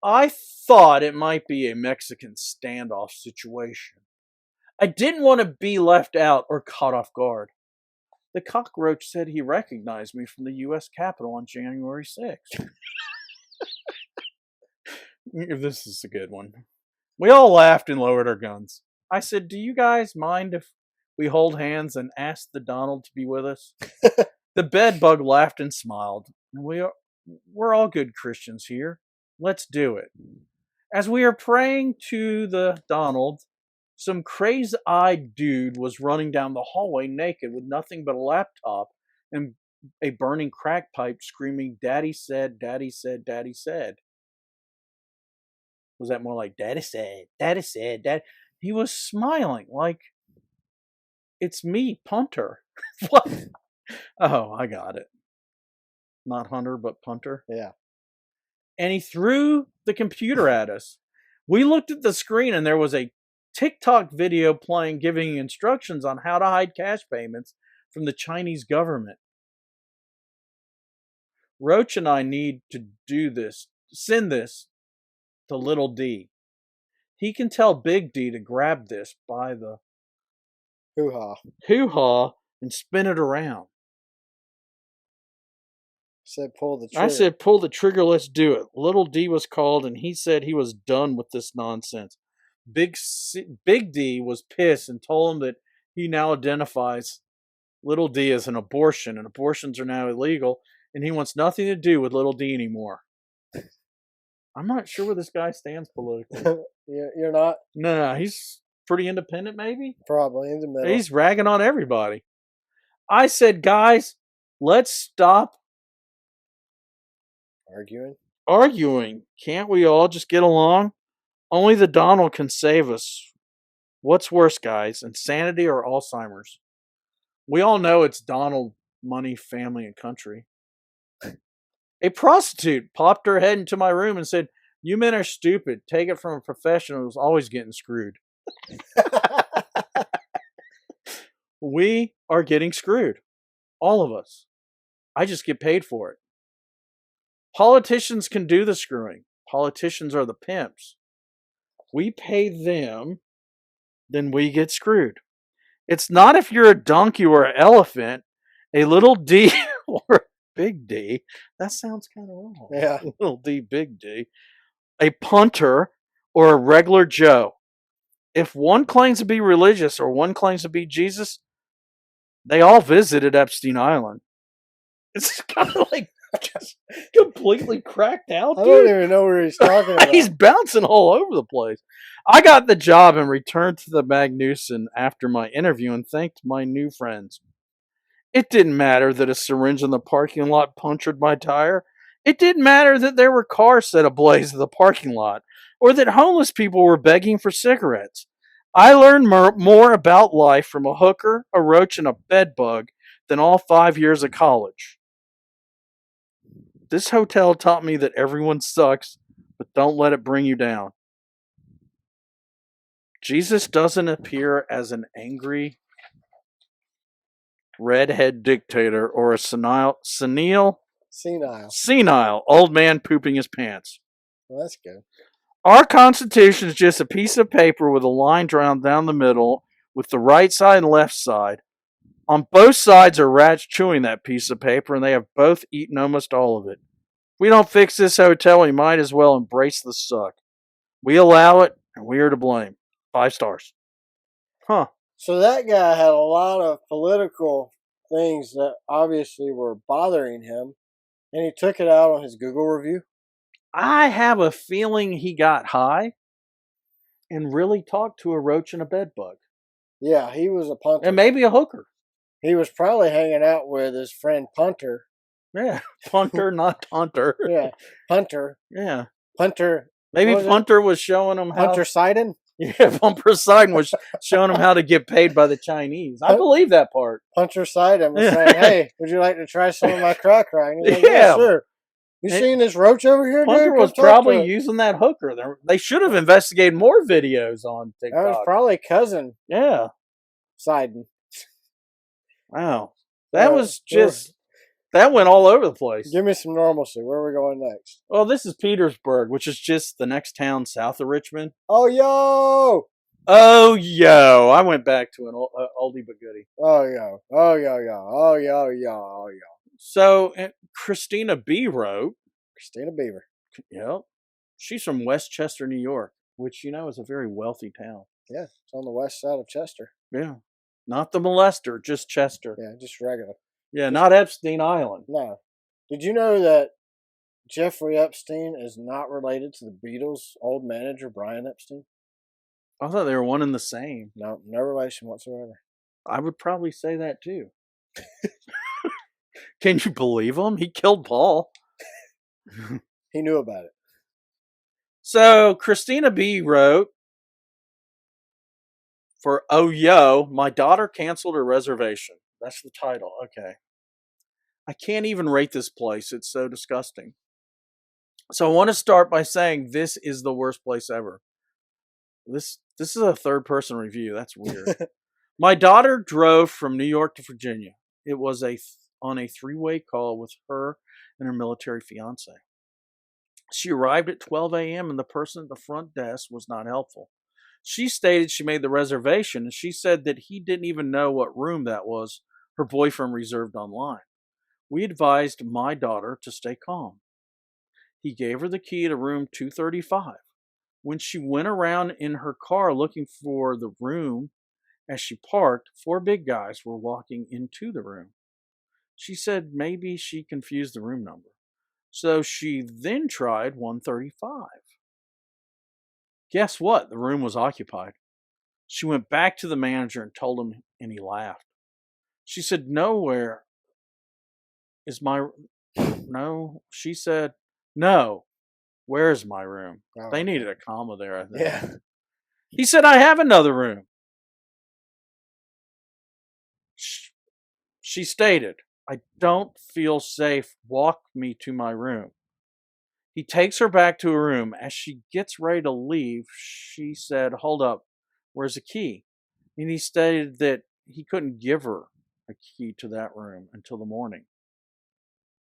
B: I thought it might be a Mexican standoff situation. I didn't want to be left out or caught off guard. The cockroach said he recognized me from the U.S. Capitol on January 6th. This is a good one. We all laughed and lowered our guns. I said, do you guys mind if we hold hands and ask the Donald to be with us? The bedbug laughed and smiled. We're all good Christians here. Let's do it. As we are praying to the Donald, some crazy-eyed dude was running down the hallway naked with nothing but a laptop and a burning crack pipe screaming, Daddy said, Daddy said, Daddy said. Was that more like, Daddy said, Daddy said, Daddy? He was smiling like, it's me, punter. What? Oh, I got it. Not hunter, but punter.
A: Yeah.
B: And he threw the computer at us. We looked at the screen and there was a TikTok video playing giving instructions on how to hide cash payments from the Chinese government. Roach and I need to do this, send this to Little D. He can tell Big D to grab this by the hoo-ha and spin it around.
A: Said pull the trigger.
B: I said pull the trigger, let's do it. Little D was called and he said he was done with this nonsense. Big D was pissed and told him that he now identifies Little D as an abortion and abortions are now illegal and he wants nothing to do with Little D anymore. I'm not sure where this guy stands politically.
A: You're not?
B: No, he's pretty independent maybe.
A: Probably in the middle.
B: He's ragging on everybody. I said, guys, let's stop arguing. Can't we all just get along? Only the Donald can save us. What's worse, guys, insanity or Alzheimer's? We all know it's Donald, money, family, and country. A prostitute popped her head into my room and said, you men are stupid. Take it from a professional who's always getting screwed. We are getting screwed. All of us. I just get paid for it. Politicians can do the screwing. Politicians are the pimps. We pay them, then we get screwed. It's not if you're a donkey or an elephant, a little D or a big D. That sounds kind of wrong.
A: Yeah.
B: Little D, big D. A punter or a regular Joe. If one claims to be religious or one claims to be Jesus, they all visited Epstein Island. It's kind of like just completely cracked out, dude.
A: I don't even know where he's talking about.
B: He's bouncing all over the place. I got the job and returned to the Magnuson after my interview and thanked my new friends. It didn't matter that a syringe in the parking lot punctured my tire. It didn't matter that there were cars set ablaze in the parking lot, or that homeless people were begging for cigarettes. I learned more about life from a hooker, a roach, and a bedbug than all 5 years of college. This hotel taught me that everyone sucks, but don't let it bring you down. Jesus doesn't appear as an angry redhead dictator or a senile old man pooping his pants.
A: Well, that's good.
B: Our Constitution is just a piece of paper with a line drawn down the middle with the right side and left side. On both sides are rats chewing that piece of paper, and they have both eaten almost all of it. If we don't fix this hotel, we might as well embrace the suck. We allow it, and we are to blame. 5 stars. Huh.
A: So that guy had a lot of political things that obviously were bothering him, and he took it out on his Google review.
B: I have a feeling he got high and really talked to a roach and a bedbug.
A: Yeah, he was a punter.
B: And maybe a hooker.
A: He was probably hanging out with his friend Punter.
B: Yeah, punter, not taunter.
A: Yeah, Punter.
B: Yeah.
A: Punter.
B: Maybe Punter was showing him how...
A: Punter Sidon?
B: Yeah, Punter Sidon was showing him how to get paid by the Chinese. I believe that part.
A: Punter Sidon was saying, hey, would you like to try some of my crack rock? And he's like, yeah, sure. You seen this roach over here,
B: Punter
A: dude?
B: was probably using that hooker. They should have investigated more videos on TikTok.
A: That was probably cousin.
B: Yeah.
A: Sidon.
B: Wow. That was just... That went all over the place.
A: Give me some normalcy. Where are we going next?
B: Well, this is Petersburg, which is just the next town south of Richmond.
A: Oh, yo!
B: Oh, yo. I went back to an oldie but goodie.
A: Oh, yo. Oh, yo, yo. Oh, yo, yo. Oh, yo.
B: So, Christina B. wrote.
A: Christina Beaver.
B: Yep. She's from Westchester, New York, which, is a very wealthy town.
A: Yeah, it's on the west side of Chester.
B: Yeah. Not the molester, just Chester.
A: Yeah, just regular.
B: Yeah, not Epstein Island.
A: No. Did you know that Jeffrey Epstein is not related to the Beatles' old manager, Brian Epstein?
B: I thought they were one and the same.
A: No, no relation whatsoever.
B: I would probably say that too. Can you believe him? He killed Paul.
A: He knew about it.
B: So, Christina B. wrote, for Oh Yo, my daughter canceled her reservation. That's the title. Okay. I can't even rate this place. It's so disgusting. So I want to start by saying this is the worst place ever. This is a third person review. That's weird. My daughter drove from New York to Virginia. It was on a 3-way call with her and her military fiance. She arrived at 12 a.m. and the person at the front desk was not helpful. She stated she made the reservation and she said that he didn't even know what room that was her boyfriend reserved online. We advised my daughter to stay calm. He gave her the key to room 235. When she went around in her car looking for the room, as she parked, 4 big guys were walking into the room. She said maybe she confused the room number. So she then tried 135. Guess what? The room was occupied. She went back to the manager and told him, and he laughed. She said, nowhere is my... No. She said, no. Where's my room?
A: Oh.
B: They needed a comma there, I think.
A: Yeah.
B: He said, I have another room. She stated, I don't feel safe. Walk me to my room. He takes her back to her room. As she gets ready to leave, she said, hold up, where's the key? And he stated that he couldn't give her a key to that room until the morning.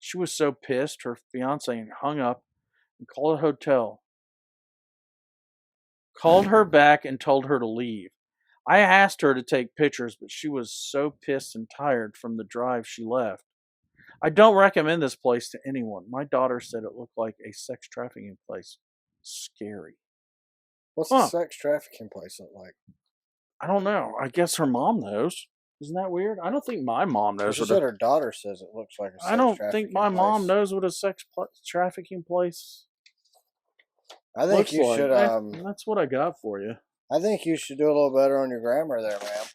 B: She was so pissed, her fiance hung up and called a hotel. Called her back and told her to leave. I asked her to take pictures, but she was so pissed and tired from the drive she left. I don't recommend this place to anyone. My daughter said it looked like a sex trafficking place. Scary.
A: What's a sex trafficking place look like?
B: I don't know. I guess her mom knows. Isn't that weird? I don't think my mom knows.
A: She said her daughter says it looks like a sex trafficking place.
B: I don't think my mom knows what a sex trafficking place
A: I think you should.
B: That's what I got for you.
A: I think you should do a little better on your grammar there, ma'am.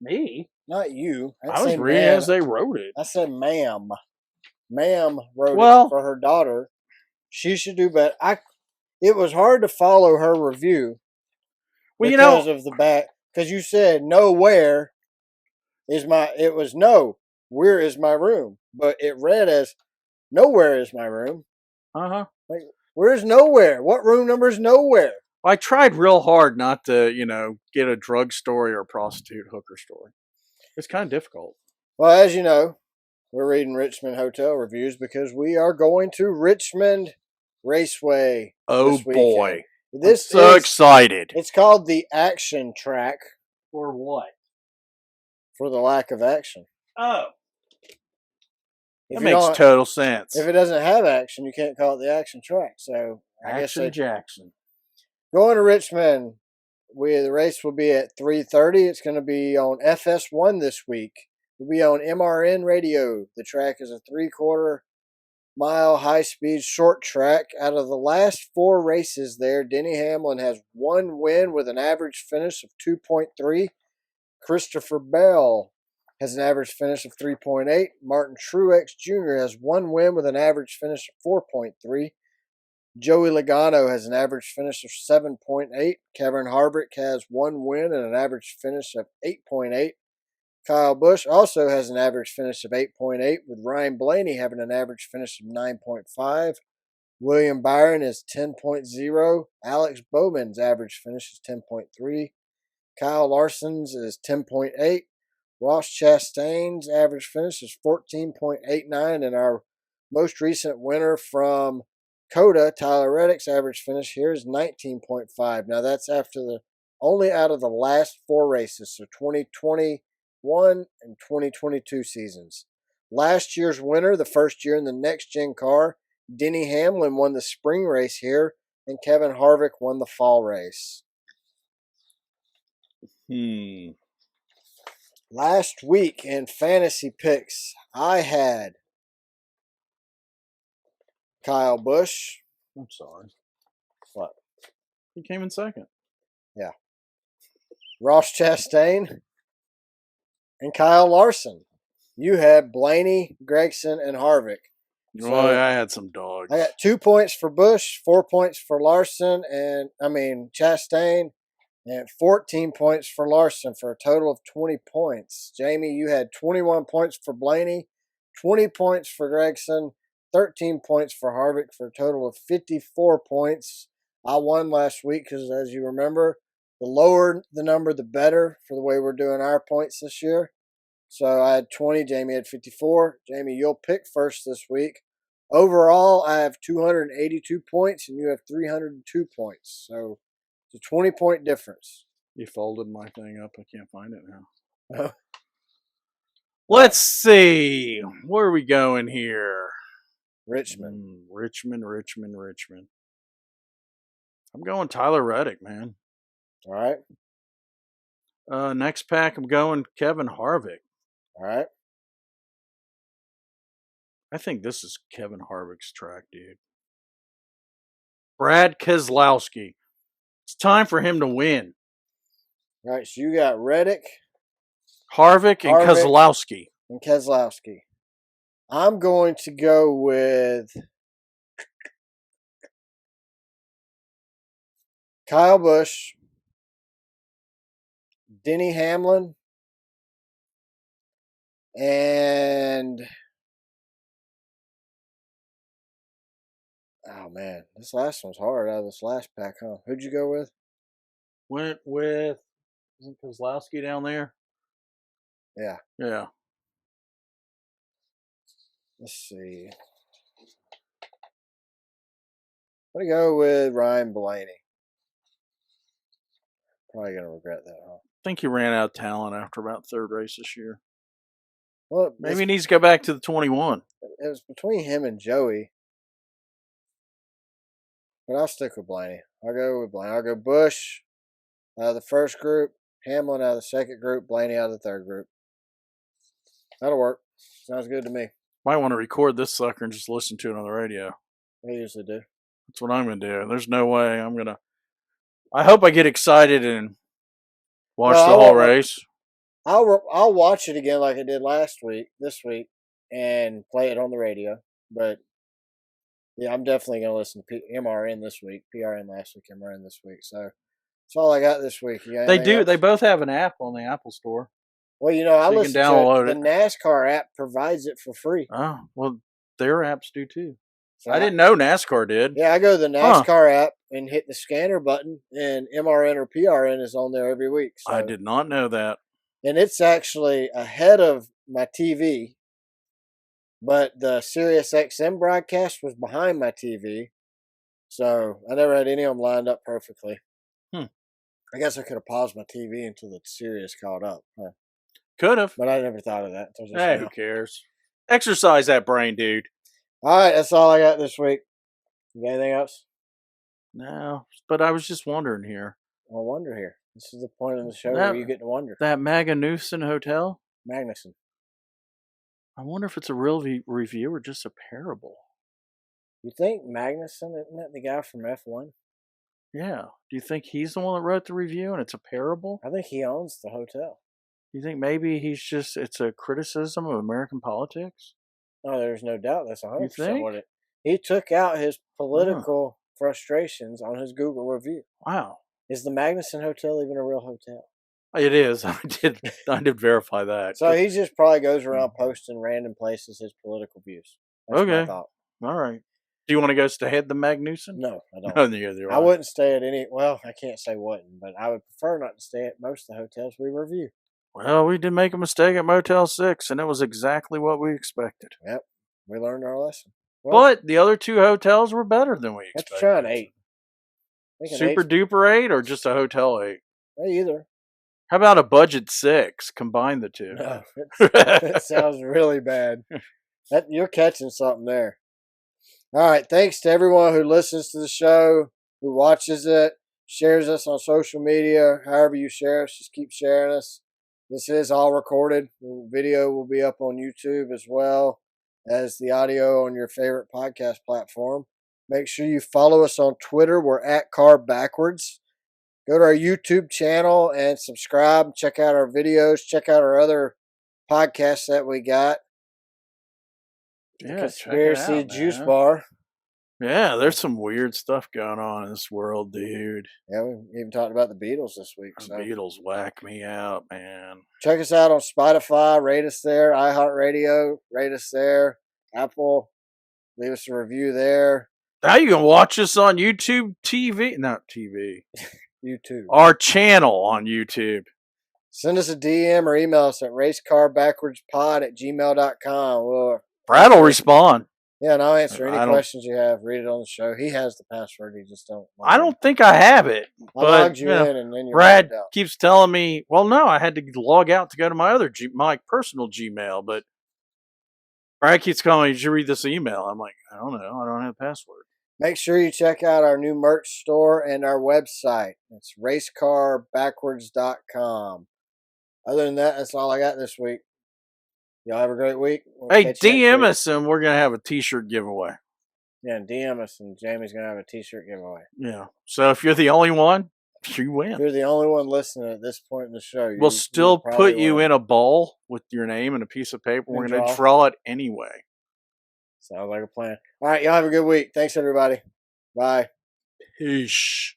B: Me?
A: Not you. I didn't
B: I was
A: say
B: reading
A: man.
B: as they wrote it.
A: I said ma'am. Ma'am wrote
B: Well-
A: it for her daughter. She should do better. It was hard to follow her review
B: Well,
A: because of the back. Because you said nowhere is my. It was no. Where is my room? But it read as nowhere is my room.
B: uh-huh.
A: Like, where's nowhere? What room number is nowhere?
B: I tried real hard not to, get a drug story or a prostitute hooker story. It's kind of difficult.
A: Well, as you know, we're reading Richmond Hotel reviews because we are going to Richmond Raceway
B: Oh
A: this weekend.
B: boy.
A: This
B: I'm so
A: is
B: excited.
A: It's called the action track
B: For what?
A: for the lack of action.
B: Oh.
A: If
B: That
A: you
B: makes
A: don't-
B: total sense.
A: If it doesn't have action, you can't call it the action track. So I guess
B: Action Jackson.
A: going to Richmond. The race will be at 3:30. It's going to be on FS1 this week. It'll be on MRN radio. The track is a 3/4 mile high-speed short track. Out of the last 4 races there, Denny Hamlin has 1 win with an average finish of 2.3. Christopher Bell has an average finish of 3.8. Martin Truex Jr. has 1 win with an average finish of 4.3. Joey Logano has an average finish of 7.8. Kevin Harvick has 1 win and an average finish of 8.8. Kyle Busch also has an average finish of 8.8, with Ryan Blaney having an average finish of 9.5. William Byron is 10.0. Alex Bowman's average finish is 10.3. Kyle Larson's is 10.8. Ross Chastain's average finish is 14.89. And our most recent winner from COTA, Tyler Reddick's average finish here is 19.5. Now that's only out of the last 4 races, so 2021 and 2022 seasons. Last year's winner, the first year in the next gen car, Denny Hamlin won the spring race here, and Kevin Harvick won the fall race. Last week in fantasy picks, I had Kyle Busch.
B: I'm sorry.
A: What?
B: He came in second.
A: Yeah. Ross Chastain and Kyle Larson. You had Blaney, Gregson, and Harvick.
B: So, I had some dogs.
A: I got 2 points for Busch, 4 points for Larson, Chastain, and 14 points for Larson for a total of 20 points. Jamie, you had 21 points for Blaney, 20 points for Gregson, 13 points for Harvick for a total of 54 points. I won last week because, as you remember, the lower the number, the better for the way we're doing our points this year. So I had 20. Jamie had 54. Jamie, you'll pick first this week. Overall, I have 282 points, and you have 302 points. So it's a 20-point difference.
B: You folded my thing up. I can't find it now.
A: Oh.
B: Let's see. Where are we going here?
A: Richmond.
B: Richmond. I'm going Tyler Reddick, man.
A: All right.
B: Next pack, I'm going Kevin Harvick.
A: All right.
B: I think this is Kevin Harvick's track, dude. Brad Keselowski. It's time for him to win.
A: All right. So you got Reddick,
B: Harvick and Keselowski.
A: And Keselowski. I'm going to go with Kyle Busch, Denny Hamlin, and oh man, this last one's hard out of this last pack, huh? Who'd you go with?
B: Went with, isn't Keselowski down there?
A: Yeah.
B: Yeah.
A: Let's see. I'm going to go with Ryan Blaney. Probably going to regret that, huh?
B: I think he ran out of talent after about third race this year.
A: Well,
B: Maybe he needs to go back to the 21.
A: It was between him and Joey. But I'll stick with Blaney. I'll go with Blaney. I'll go Busch out of the first group, Hamlin out of the second group, Blaney out of the third group. That'll work. Sounds good to me.
B: Might want to record this sucker and just listen to it on the radio.
A: We usually do.
B: That's what I'm going to do. There's no way I'm going to. I hope I get excited and watch the whole race.
A: I'll watch it again like I did this week, and play it on the radio. But yeah, I'm definitely gonna listen to MRN this week. PRN last week, MRN this week. So that's all I got this week. You got
B: They
A: anything
B: do.
A: else?
B: They both have an app on the Apple Store.
A: Well, I
B: So you can
A: listen to it.
B: download
A: The
B: it.
A: NASCAR app provides it for free.
B: Oh, well, their apps do too.
A: So
B: I didn't know NASCAR did.
A: Yeah, I go to the
B: Huh.
A: NASCAR app and hit the scanner button, and MRN or PRN is on there every week. So.
B: I did not know that.
A: And it's actually ahead of my TV, but the Sirius XM broadcast was behind my TV. So I never had any of them lined up perfectly. I guess I could have paused my TV until the Sirius caught up. Huh?
B: Could have.
A: But I never thought of that until just
B: Hey,
A: now.
B: who cares? Exercise that brain, dude.
A: All right, that's all I got this week. You got anything else?
B: No, but I was just wondering here.
A: Well, wonder here. This is the point of the show where you get to wonder.
B: That Magnuson Hotel?
A: Magnuson.
B: I wonder if it's a real review or just a parable.
A: You think Magnuson, isn't that the guy from F1?
B: Yeah. Do you think he's the one that wrote the review and it's a parable?
A: I think he owns the hotel.
B: You think maybe it's a criticism of American politics?
A: Oh, there's no doubt that's 100%
B: think?
A: what it. He took out his political frustrations on his Google review.
B: Wow.
A: Is the Magnuson Hotel even a real hotel?
B: It is. I did verify that.
A: So he just probably goes around posting random places his political views. That's my thought.
B: All right. Do you want to go stay at the Magnuson?
A: No, I don't.
B: No, neither do I.
A: I wouldn't stay at any. Well, I can't say wouldn't, but I would prefer not to stay at most of the hotels we review.
B: Well, we did make a mistake at Motel 6, and it was exactly what we expected.
A: Yep. We learned our lesson. Well,
B: but the other two hotels were better than we expected.
A: Let's try an 8.
B: Super duper 8 or just a hotel 8?
A: Either.
B: How about a budget 6? Combine the two.
A: No, it sounds really bad. You're catching something there. All right. Thanks to everyone who listens to the show, who watches it, shares us on social media. However you share us, just keep sharing us. This is all recorded. The video will be up on YouTube as well as the audio on your favorite podcast platform. Make sure you follow us on Twitter. We're at Car Backwards. Go to our YouTube channel and subscribe. Check out our videos. Check out our other podcasts that we got.
B: Yeah,
A: Conspiracy Juice Bar.
B: Yeah, there's some weird stuff going on in this world, dude.
A: Yeah, we even talked about the Beatles this week.
B: The Beatles whack me out, man.
A: Check us out on Spotify. Rate us there. iHeartRadio. Rate us there. Apple. Leave us a review there.
B: Now you can watch us on YouTube TV. Not TV.
A: YouTube.
B: Our channel on YouTube.
A: Send us a DM or email us at racecarbackwardspod@gmail.com.
B: Brad will respond.
A: Yeah, and I'll answer any questions you have. Read it on the show. He has the password. He just don't.
B: I don't think I have it.
A: I logged you in, and then
B: Brad keeps telling me, well, no, I had to log out to go to my my personal Gmail, but Brad keeps calling me, did you read this email? I'm like, I don't know. I don't have a password.
A: Make sure you check out our new merch store and our website. It's racecarbackwards.com. Other than that, that's all I got this week. Y'all have a great week.
B: Hey, DM us and we're going to have a t-shirt giveaway.
A: Yeah, and DM us and Jamie's going to have a t-shirt giveaway.
B: Yeah. So if you're the only one, you win.
A: If you're the only one listening at this point in the show,
B: we'll still put you in a bowl with your name and a piece of paper. We're going to draw it anyway.
A: Sounds like a plan. All right, y'all have a good week. Thanks, everybody. Bye.
B: Peace.